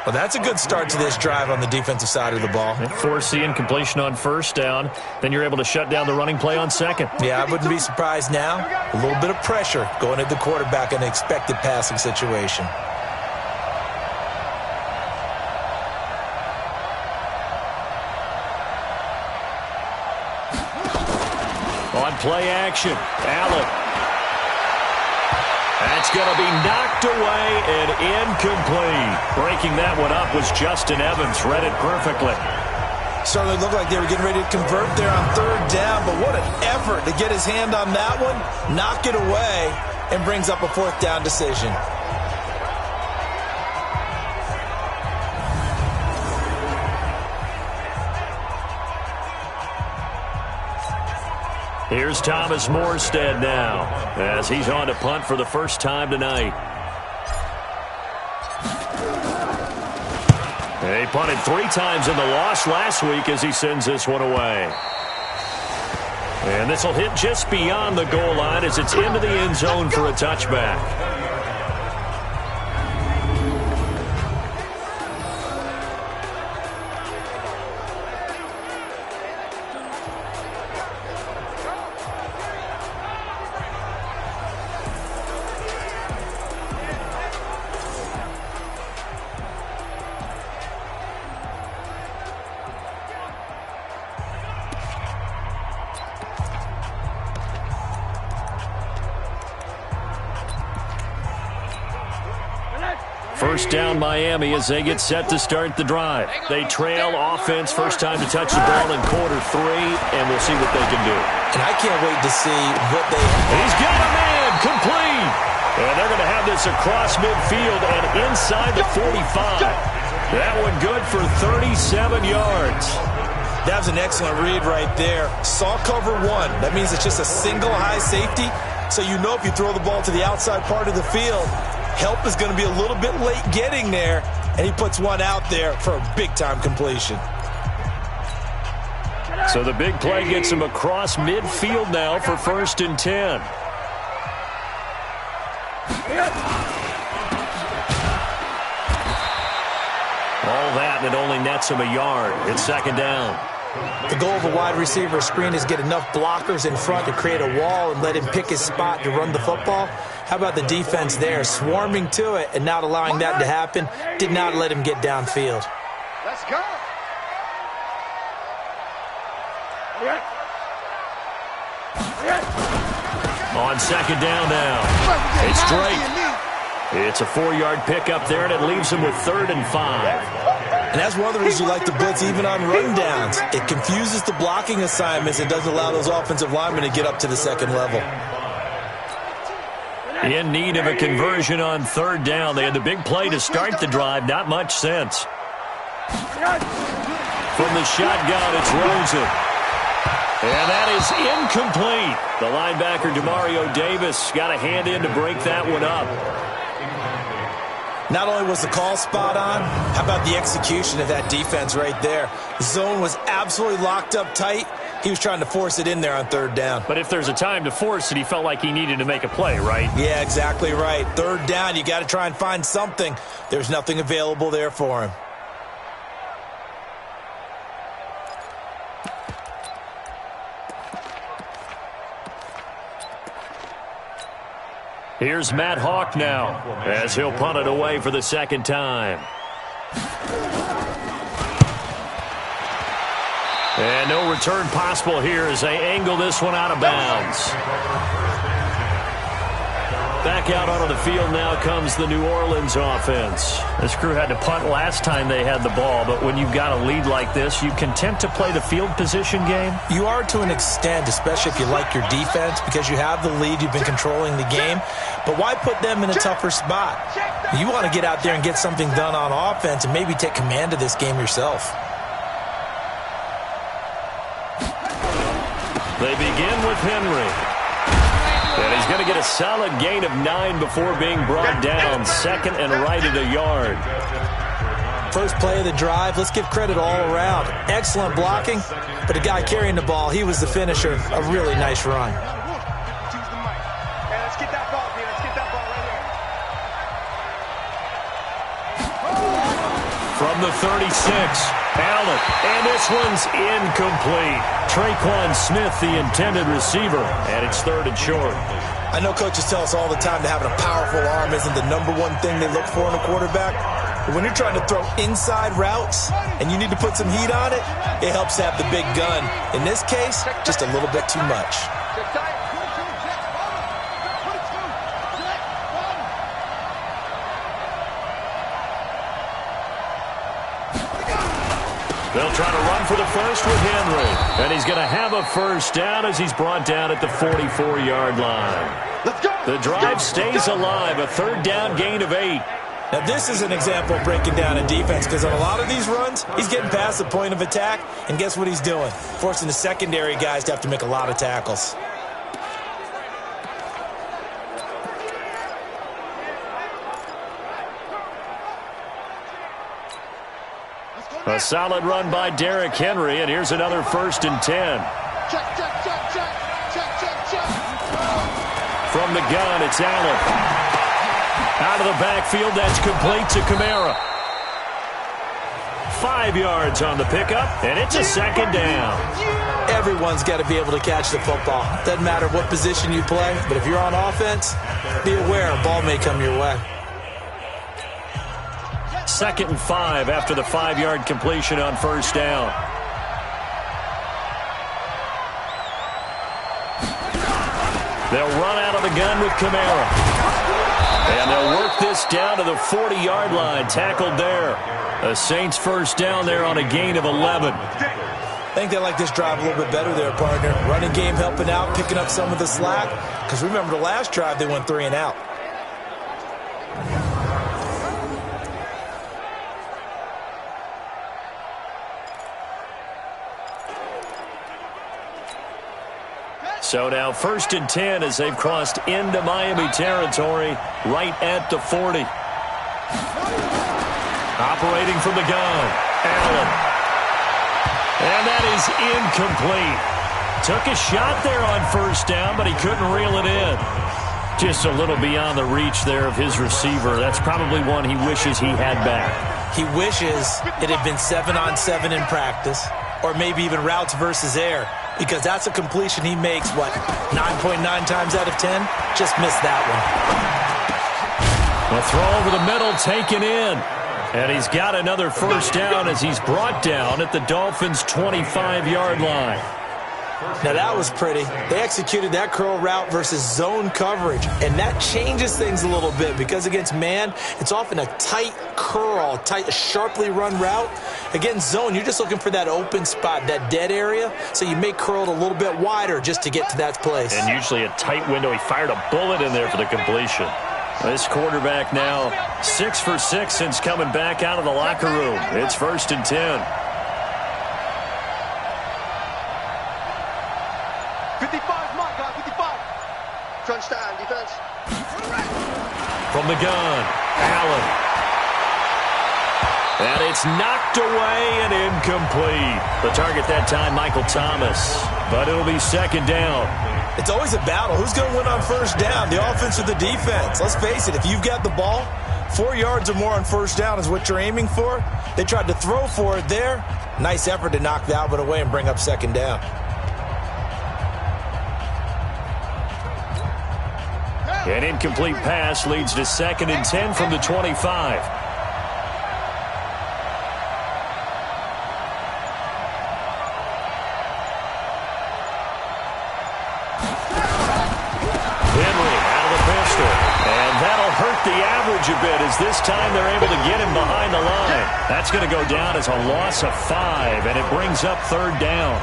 Well, that's a good start to this drive on the defensive side of the ball. Force the incompletion on first down. Then you're able to shut down the running play on second. Yeah, I wouldn't be surprised now. A little bit of pressure going at the quarterback in an expected passing situation. On play action, Allen. That's going to be knocked away and incomplete. Breaking that one up was Justin Evans. Read it perfectly. Certainly looked like they were getting ready to convert there on 3rd down, but what an effort to get his hand on that one, knock it away, and brings up a 4th down decision. Here's Thomas Morstead now as he's on to punt for the first time tonight. He punted 3 times in the loss last week as he sends this one away. And this will hit just beyond the goal line as it's into the end zone for a touchback. First down Miami as they get set to start the drive. They trail offense, first time to touch the ball in quarter 3, and we'll see what they can do. And I can't wait to see what they... He's got a man, complete. And they're going to have this across midfield and inside the 45. That one good for 37 yards. That was an excellent read right there. Saw cover 1. That means it's just a single high safety. So you know if you throw the ball to the outside part of the field, help is going to be a little bit late getting there, and he puts one out there for a big-time completion. So the big play gets him across midfield now for 1st and 10. All that, and it only nets him a yard. It's 2nd down. The goal of a wide receiver screen is get enough blockers in front to create a wall and let him pick his spot to run the football. How about the defense there, swarming to it and not allowing that to happen? Did not let him get downfield. Let's go. On second down now. It's Drake. It's a 4-yard pickup there, and it leaves him with 3rd and 5. And that's one of the reasons you like to blitz even on run downs. It confuses the blocking assignments and doesn't allow those offensive linemen to get up to the second level. In need of a conversion on 3rd down. They had the big play to start the drive. Not much sense. From the shotgun, it's Rosen. And that is incomplete. The linebacker, Demario Davis, got a hand in to break that one up. Not only was the call spot on, how about the execution of that defense right there? The zone was absolutely locked up tight. He was trying to force it in there on 3rd down. But if there's a time to force it, he felt like he needed to make a play, right? Yeah, exactly right. 3rd down, you got to try and find something. There's nothing available there for him. Here's Matt Hawk now, as he'll punt it away for the 2nd time. And no return possible here as they angle this one out of bounds. Back out onto the field now comes the New Orleans offense. This crew had to punt last time they had the ball, but when you've got a lead like this, you content to play the field position game? You are to an extent, especially if you like your defense, because you have the lead, you've been controlling the game. But why put them in a tougher spot? You want to get out there and get something done on offense and maybe take command of this game yourself. They begin with Henry. And he's going to get a solid gain of 9 before being brought down. 2nd and right at a yard. First play of the drive, let's give credit all around. Excellent blocking, but the guy carrying the ball, he was the finisher. A really nice run. Let's get that ball, Peter. Let's get that ball right here. From the 36, Allen, and this one's incomplete. Traquan Smith, the intended receiver, and it's 3rd and short. I know coaches tell us all the time that having a powerful arm isn't the #1 thing they look for in a quarterback. But when you're trying to throw inside routes and you need to put some heat on it, it helps to have the big gun. In this case, just a little bit too much. They'll try to run for the first with Henry. And he's going to have a first down as he's brought down at the 44-yard line. The drive stays alive, a 3rd down gain of 8. Now, this is an example of breaking down a defense because on a lot of these runs, he's getting past the point of attack, and guess what he's doing? Forcing the secondary guys to have to make a lot of tackles. A solid run by Derrick Henry, and here's another 1st and 10. From the gun, it's Allen. Out of the backfield, that's complete to Kamara. 5 yards on the pickup, and it's a 2nd down. Everyone's got to be able to catch the football. Doesn't matter what position you play, but if you're on offense, be aware a ball may come your way. 2nd and 5 after the 5-yard completion on 1st down. They'll run out of the gun with Kamara. And they'll work this down to the 40-yard line. Tackled there. The Saints 1st down there on a gain of 11. I think they like this drive a little bit better there, partner. Running game helping out, picking up some of the slack. Because remember the last drive, they went 3 and out. So now 1st and 10 as they've crossed into Miami territory right at the 40. Operating from the gun, Allen. And that is incomplete. Took a shot there on 1st down, but he couldn't reel it in. Just a little beyond the reach there of his receiver. That's probably one he wishes he had back. He wishes it had been 7-on-7 in practice, or maybe even routes versus air. Because that's a completion he makes, 9.9 times out of 10? Just missed that one. A throw over the middle, taken in. And he's got another 1st down as he's brought down at the Dolphins' 25-yard line. Now that was pretty. They executed that curl route versus zone coverage, and that changes things a little bit because against man, it's often a tight curl, sharply run route. Against zone, you're just looking for that open spot, that dead area, so you may curl it a little bit wider just to get to that place. And usually a tight window. He fired a bullet in there for the completion. This quarterback now 6 for 6 since coming back out of the locker room. It's 1st and 10. 55, Mike, guy, 55. Crunch down, defense. From the gun, Allen. And it's knocked away and incomplete. The target that time, Michael Thomas. But it'll be 2nd down. It's always a battle. Who's going to win on 1st down, the offense or the defense? Let's face it, if you've got the ball, 4 yards or more on 1st down is what you're aiming for. They tried to throw for it there. Nice effort to knock the Albert away and bring up 2nd down. An incomplete pass leads to 2nd and 10 from the 25. Hurt the average a bit as this time they're able to get him behind the line. That's going to go down as a loss of 5, and it brings up 3rd down.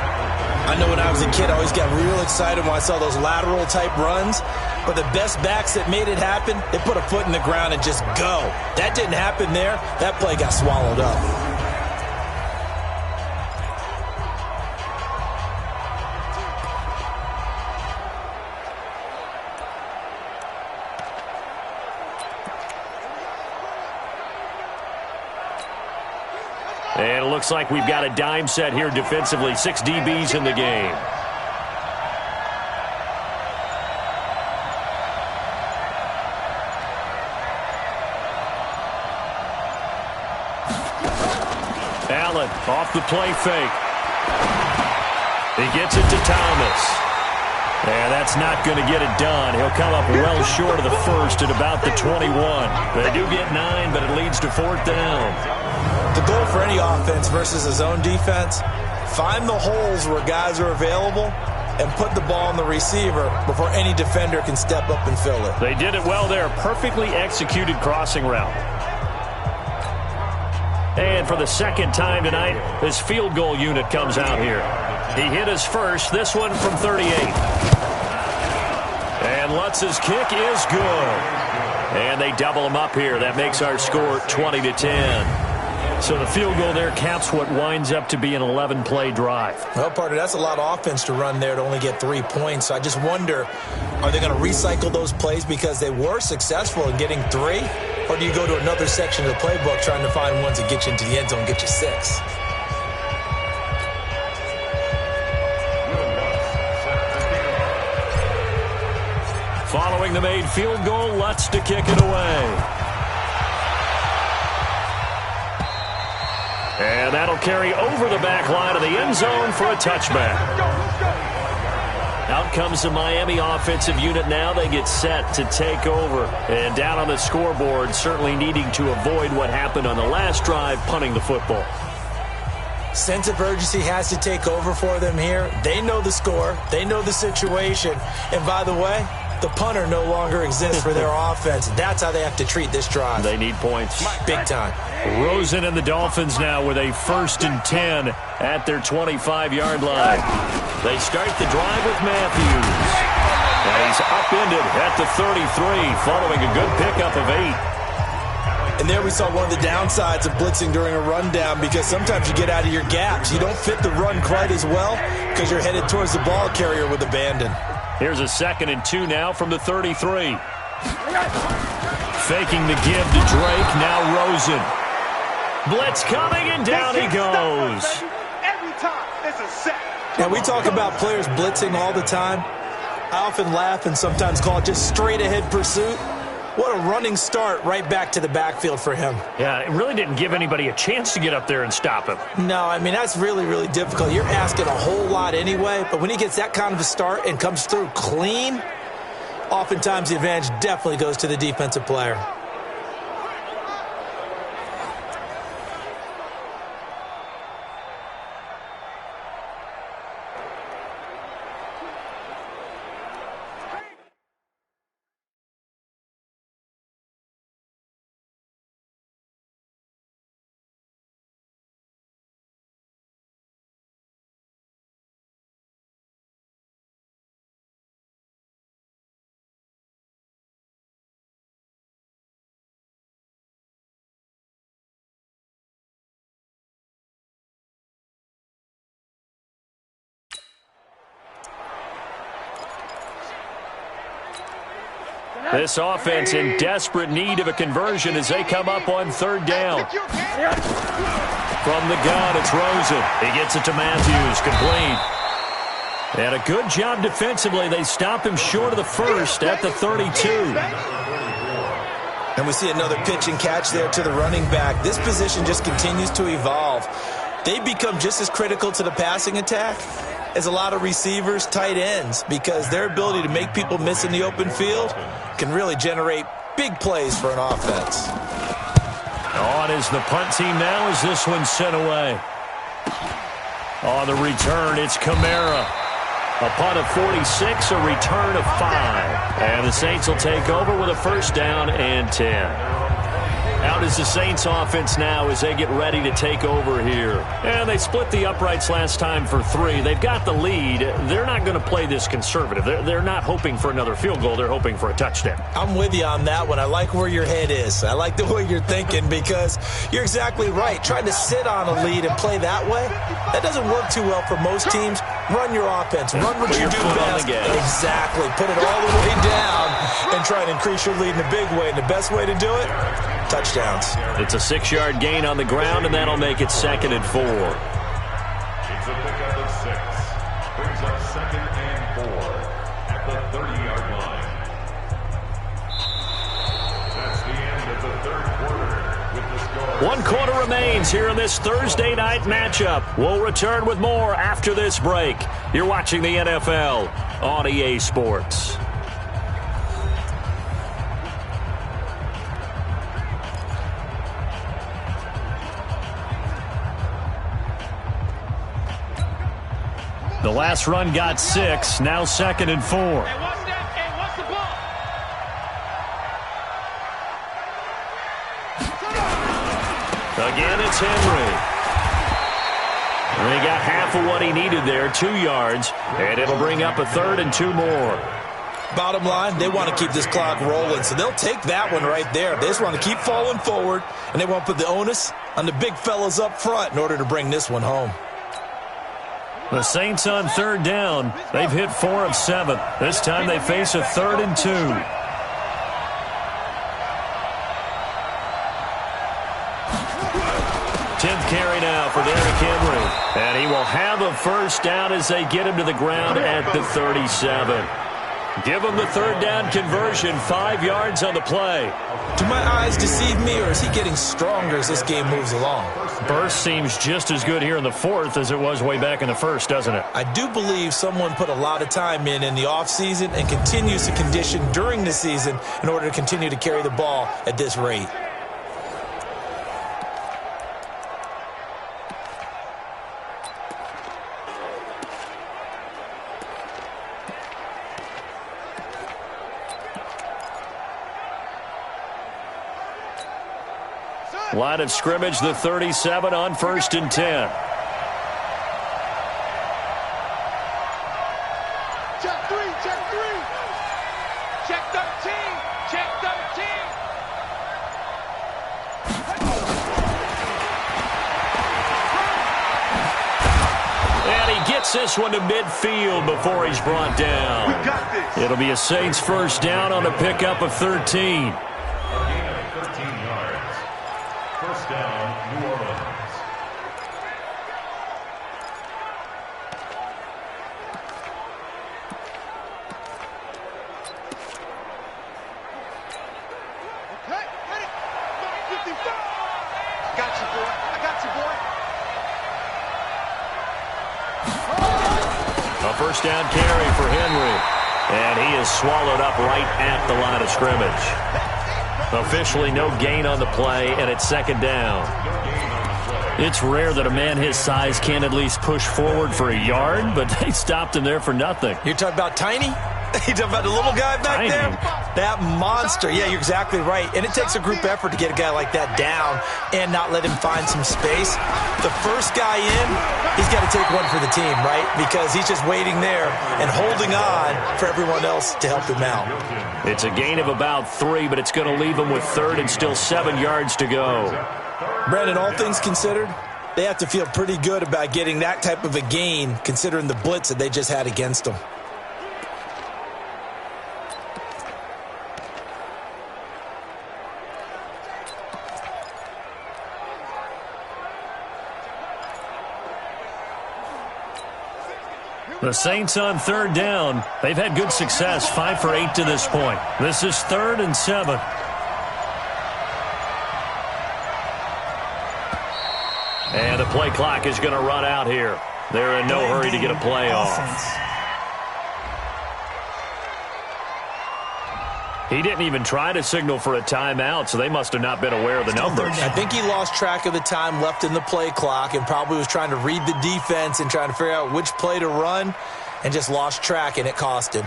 I know when I was a kid, I always got real excited when I saw those lateral-type runs, but the best backs that made it happen, they put a foot in the ground and just go. That didn't happen there. That play got swallowed up. And it looks like we've got a dime set here defensively. 6 DBs in the game. Allen off the play fake. He gets it to Thomas. And that's not going to get it done. He'll come up well short of the 1st at about the 21. They do get 9, but it leads to 4th down. The goal for any offense versus a zone defense, find the holes where guys are available and put the ball on the receiver before any defender can step up and fill it. They did it well there. Perfectly executed crossing route. And for the 2nd time tonight, his field goal unit comes out here. He hit his first, this one from 38. And Lutz's kick is good. And they double him up here. That makes our score 20-10. So the field goal there caps what winds up to be an 11-play drive. Well, partner, that's a lot of offense to run there to only get 3 points. So I just wonder, are they going to recycle those plays because they were successful in getting 3? Or do you go to another section of the playbook trying to find ones that get you into the end zone and get you 6? Following the made field goal, Lutz to kick it away. And that'll carry over the back line of the end zone for a touchback. Out comes the Miami offensive unit now. They get set to take over. And down on the scoreboard, certainly needing to avoid what happened on the last drive, punting the football. Sense of urgency has to take over for them here. They know the score. They know the situation. And by the way, the punter no longer exists for their offense. That's how they have to treat this drive. They need points. Big time. Rosen and the Dolphins now with a 1st and 10 at their 25-yard line. They start the drive with Matthews. And he's upended at the 33 following a good pickup of 8. And there we saw one of the downsides of blitzing during a rundown because sometimes you get out of your gaps. You don't fit the run quite as well because you're headed towards the ball carrier with abandon. Here's a 2nd and 2 now from the 33. Faking the give to Drake, now Rosen. Blitz coming, and down he goes. Every time, it's a set. Now, we talk about players blitzing all the time. I often laugh and sometimes call it just straight-ahead pursuit. What a running start right back to the backfield for him. Yeah, it really didn't give anybody a chance to get up there and stop him. No, I mean, that's really, really difficult. You're asking a whole lot anyway, but when he gets that kind of a start and comes through clean, oftentimes the advantage definitely goes to the defensive player. This offense in desperate need of a conversion as they come up on third down. From the gun, it's Rosen. He gets it to Matthews, complete. And a good job defensively. They stop him short of the first at the 32. And we see another pitch and catch there to the running back. This position just continues to evolve. They become just as critical to the passing attack as a lot of receivers, tight ends, because their ability to make people miss in the open field can really generate big plays for an offense. On is the punt team now as this one's sent away. On the return, it's Kamara. A punt of 46, a return of 5. And the Saints will take over with a first down and 10. Out is the Saints offense now as they get ready to take over here. And they split the uprights last time for 3. They've got the lead. They're not going to play this conservative. They're not hoping for another field goal. They're hoping for a touchdown. I'm with you on that one. I like where your head is. I like the way you're thinking because you're exactly right. Trying to sit on a lead and play that way, that doesn't work too well for most teams. Run your offense. Run what you do best. Exactly. Put it all the way down and try and increase your lead in a big way. And the best way to do it, touchdowns. It's a 6-yard gain on the ground, and that'll make it 2nd and 4. It's a pickup of 6. Brings up 2nd and 4 at the 30-yard line. That's the end of the third quarter with the score. 1 quarter remains here in this Thursday night matchup. We'll return with more after this break. You're watching the NFL on EA Sports. The last run got 6, now 2nd and 4. Again, it's Henry. And he got half of what he needed there, 2 yards, and it'll bring up a 3rd and 2 more. Bottom line, they want to keep this clock rolling, so they'll take that one right there. They just want to keep falling forward, and they want to put the onus on the big fellas up front in order to bring this one home. The Saints on third down. They've hit 4 of 7. This time they face a 3rd and 2. 10th carry now for Derrick Henry. And he will have a first down as they get him to the ground at the 37. Give him the third down conversion, 5 yards on the play. Do my eyes deceive me, or is he getting stronger as this game moves along? Burst seems just as good here in the 4th as it was way back in the 1st, doesn't it? I do believe someone put a lot of time in the offseason and continues to condition during the season in order to continue to carry the ball at this rate. Line of scrimmage, the 37 on 1st and 10. Check 3, check 3. Check 13, check 13. And he gets this one to midfield before he's brought down. We got this. It'll be a Saints first down on a pickup of 13. First down carry for Henry. And he is swallowed up right at the line of scrimmage. Officially no gain on the play, and it's 2nd down. It's rare that a man his size can at least push forward for a yard, but they stopped him there for nothing. You're talking about Tiny? You talking about the little guy back there? That monster. Yeah, you're exactly right. And it takes a group effort to get a guy like that down and not let him find some space. The first guy in, he's got to take one for the team, right? Because he's just waiting there and holding on for everyone else to help him out. It's a gain of about 3, but it's going to leave him with 3rd and still 7 yards to go. Brandon, all things considered, they have to feel pretty good about getting that type of a gain considering the blitz that they just had against them. The Saints on third down. They've had good success, 5 for 8 to this point. This is 3rd and 7. And the play clock is going to run out here. They're in no hurry to get a play off. He didn't even try to signal for a timeout, so they must have not been aware of the numbers. I think he lost track of the time left in the play clock and probably was trying to read the defense and trying to figure out which play to run and just lost track, and it cost him.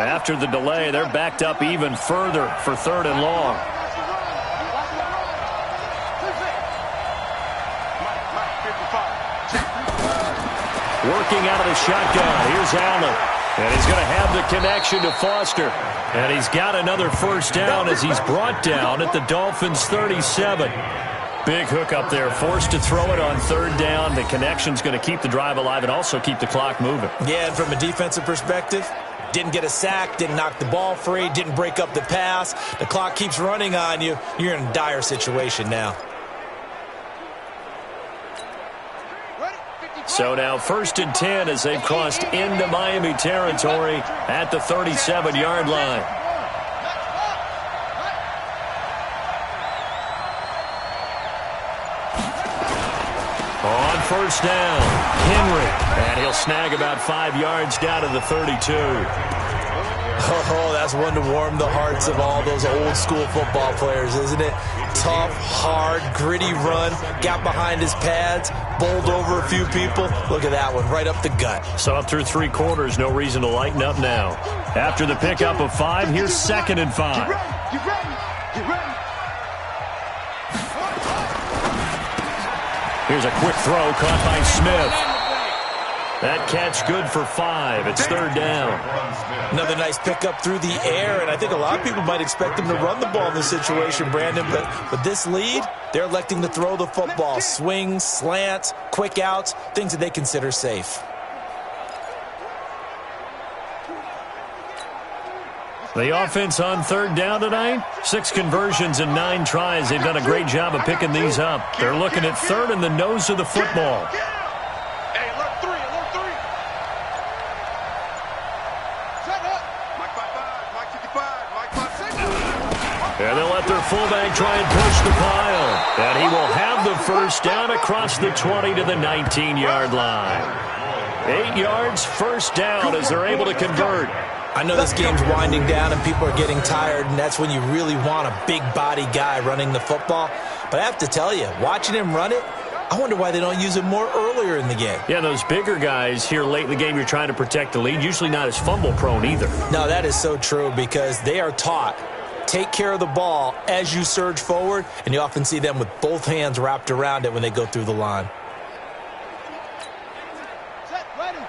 After the delay, they're backed up even further for 3rd and long. Working out of the shotgun. Here's Allen. And he's going to have the connection to Foster. And he's got another first down as he's brought down at the Dolphins' 37. Big hook up there. Forced to throw it on 3rd down. The connection's going to keep the drive alive and also keep the clock moving. Yeah, and from a defensive perspective, didn't get a sack, didn't knock the ball free, didn't break up the pass. The clock keeps running on you. You're in a dire situation now. So now 1st and 10 as they've crossed into Miami territory at the 37-yard line. On 1st down, Henry. And he'll snag about 5 yards down to the 32. Oh, that's one to warm the hearts of all those old school football players, isn't it? Tough, hard, gritty run, got behind his pads, bowled over a few people. Look at that one, right up the gut. So up through 3 quarters, no reason to lighten up now. After the pickup of 5, here's 2nd and 5. Get ready. Here's a quick throw caught by Smith. That catch good for 5. It's 3rd down. Another nice pickup through the air, and I think a lot of people might expect him to run the ball in this situation, Brandon, but with this lead, they're electing to throw the football. Swings, slants, quick outs, things that they consider safe. The offense on 3rd down tonight, 6 conversions and 9 tries. They've done a great job of picking these up. They're looking at 3rd in the nose of the football. Hey, alert 3. Shut up. Mike 55, Mike 55, Mike 56. And they'll let their fullback try and push the pile. And he will have the first down across the 20 to the 19-yard line. 8 yards, first down as they're able to convert. I know this game's winding down and people are getting tired, and that's when you really want a big body guy running the football. But I have to tell you, watching him run it, I wonder why they don't use him more earlier in the game. Yeah, those bigger guys here late in the game, you're trying to protect the lead, usually not as fumble prone either. No, that is so true because they are taught, take care of the ball as you surge forward, and you often see them with both hands wrapped around it when they go through the line. Set, ready. 18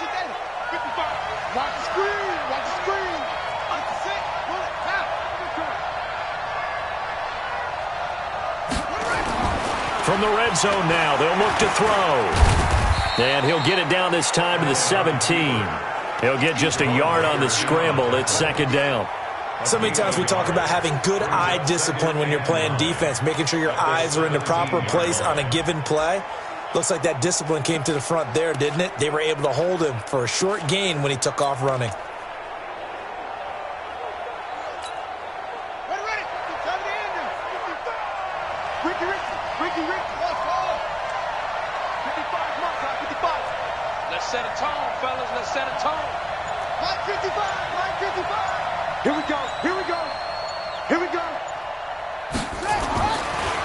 data. 55. Watch the screen. Watch the set. Pull it. Now. From the red zone now, they'll look to throw. And he'll get it down this time to the 17. He'll get just a yard on the scramble. It's 2nd down. So many times we talk about having good eye discipline when you're playing defense, making sure your eyes are in the proper place on a given play. Looks like that discipline came to the front there, didn't it? They were able to hold him for a short gain when he took off running. Ready. Time to end him. 55. Ricky. Let's go. 55. Mark, 55. Let's set a tone, fellas. Let's set a tone. Mike 55. Here we go.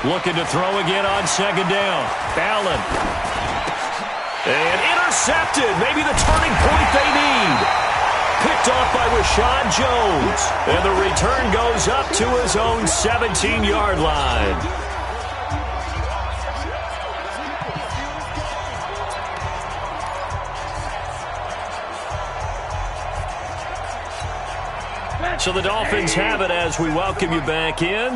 Looking to throw again on 2nd down. Allen. And intercepted. Maybe the turning point they need. Picked off by Rashad Jones. And the return goes up to his own 17-yard line. So the Dolphins have it as we welcome you back in.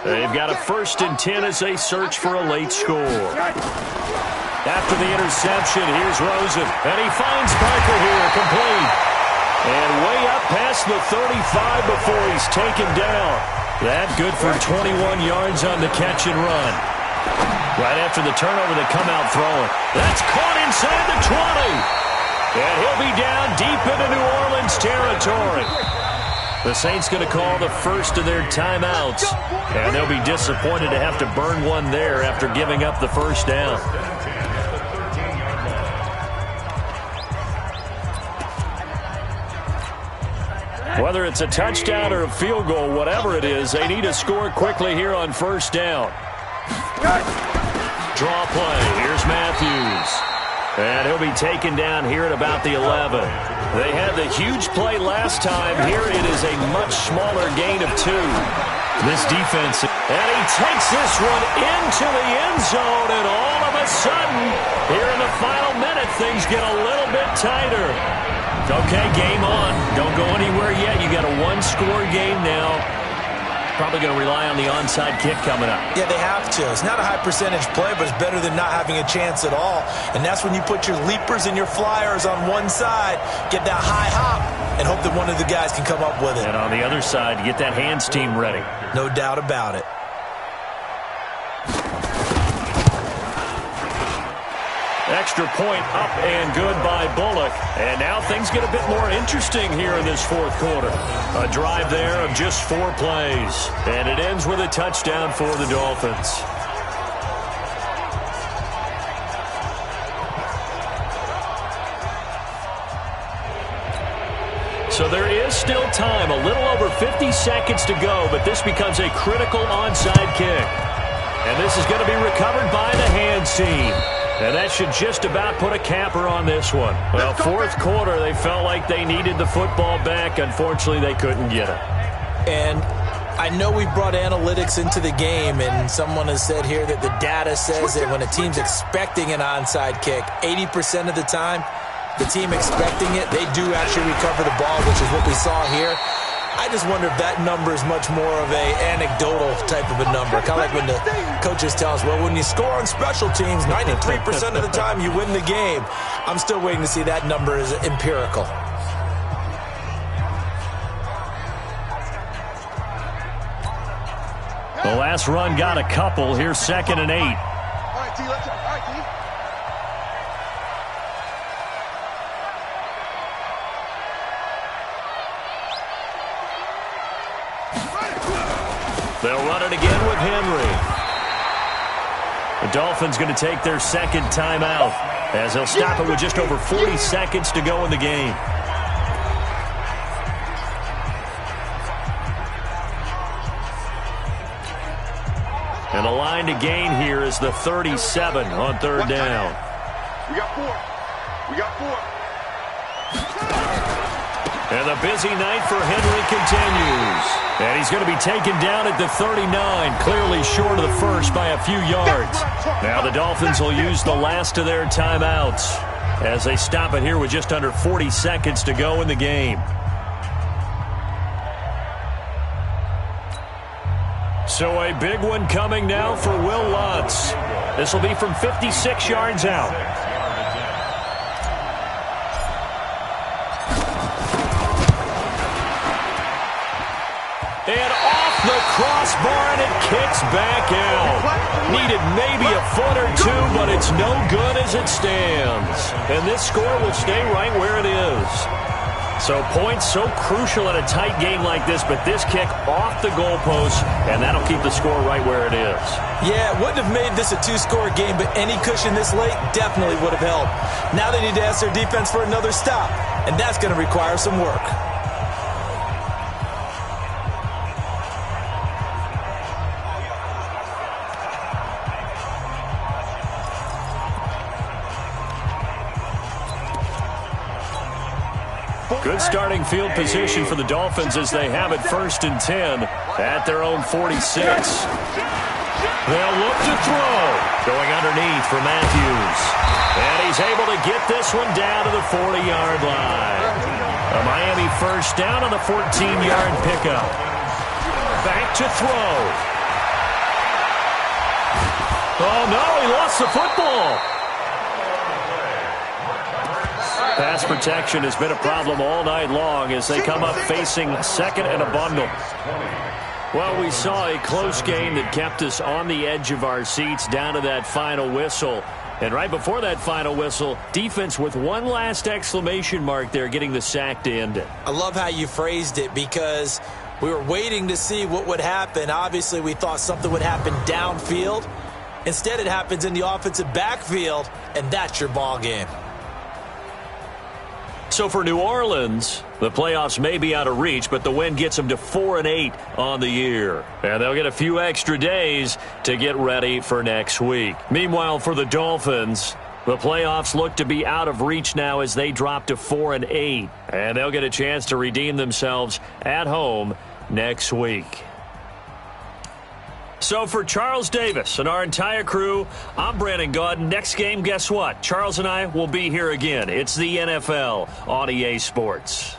They've got a 1st and 10 as they search for a late score. After the interception, here's Rosen. And he finds Parker here, complete. And way up past the 35 before he's taken down. That good for 21 yards on the catch and run. Right after the turnover, they come out throwing. That's caught inside the 20. And he'll be down deep into New Orleans territory. The Saints going to call the first of their timeouts. And they'll be disappointed to have to burn one there after giving up the first down. Whether it's a touchdown or a field goal, whatever it is, they need to score quickly here on first down. Draw play. Here's Matthews. And he'll be taken down here at about the 11. They had the huge play last time. Here it is a much smaller gain of 2. This defense. And he takes this one into the end zone. And all of a sudden, here in the final minute, things get a little bit tighter. Okay, game on. Don't go anywhere yet. You got a one-score game now. Probably going to rely on the onside kick coming up. Yeah, they have to. It's not a high percentage play, but it's better than not having a chance at all. And that's when you put your leapers and your flyers on one side, get that high hop, and hope that one of the guys can come up with it. And on the other side, get that hands team ready. No doubt about it. Extra point up and good by Bullock. And now things get a bit more interesting here in this fourth quarter. A drive there of just 4 plays. And it ends with a touchdown for the Dolphins. So there is still time, a little over 50 seconds to go, but this becomes a critical onside kick. And this is going to be recovered by the hands team. And that should just about put a capper on this one. Well, fourth quarter, they felt like they needed the football back. Unfortunately, they couldn't get it. And I know we brought analytics into the game, and someone has said here that the data says that when a team's expecting an onside kick, 80% of the time, the team expecting it, they do actually recover the ball, which is what we saw here. I just wonder if that number is much more of a anecdotal type of a number. Kind of like when the coaches tell us, well, when you score on special teams, 93% of the time you win the game. I'm still waiting to see that number is empirical. The last run got a couple. Here's 2nd and 8. All right, D, let's go. All right, D. They'll run it again with Henry. The Dolphins going to take their second timeout as they'll stop it with just over 40 seconds to go in the game. And the line to gain here is the 37 on third down. We got 4. We got 4. And the busy night for Henry continues. And he's going to be taken down at the 39, clearly short of the first by a few yards. Now the Dolphins will use the last of their timeouts as they stop it here with just under 40 seconds to go in the game. So a big one coming now for Will Lutz. This will be from 56 yards out. And off the crossbar, and it kicks back out. Needed maybe a foot or 2, but it's no good as it stands. And this score will stay right where it is. So points so crucial in a tight game like this, but this kick off the goalpost, and that'll keep the score right where it is. Yeah, it wouldn't have made this a 2-score game, but any cushion this late definitely would have helped. Now they need to ask their defense for another stop, and that's going to require some work. Good starting field position for the Dolphins as they have it 1st and 10 at their own 46. They'll look to throw. Going underneath for Matthews. And he's able to get this one down to the 40-yard line. A Miami first down on the 14-yard pickup. Back to throw. Oh, no, he lost the football. Pass protection has been a problem all night long as they come up facing second and a bundle. Well, we saw a close game that kept us on the edge of our seats down to that final whistle. And right before that final whistle, defense with one last exclamation mark there, getting the sack to end it. I love how you phrased it, because we were waiting to see what would happen. Obviously, we thought something would happen downfield. Instead, it happens in the offensive backfield, and that's your ball game. So for New Orleans, the playoffs may be out of reach, but the win gets them to 4-8 on the year. And they'll get a few extra days to get ready for next week. Meanwhile, for the Dolphins, the playoffs look to be out of reach now as they drop to 4-8. And they'll get a chance to redeem themselves at home next week. So for Charles Davis and our entire crew, I'm Brandon Gaudin. Next game, guess what? Charles and I will be here again. It's the NFL on EA Sports.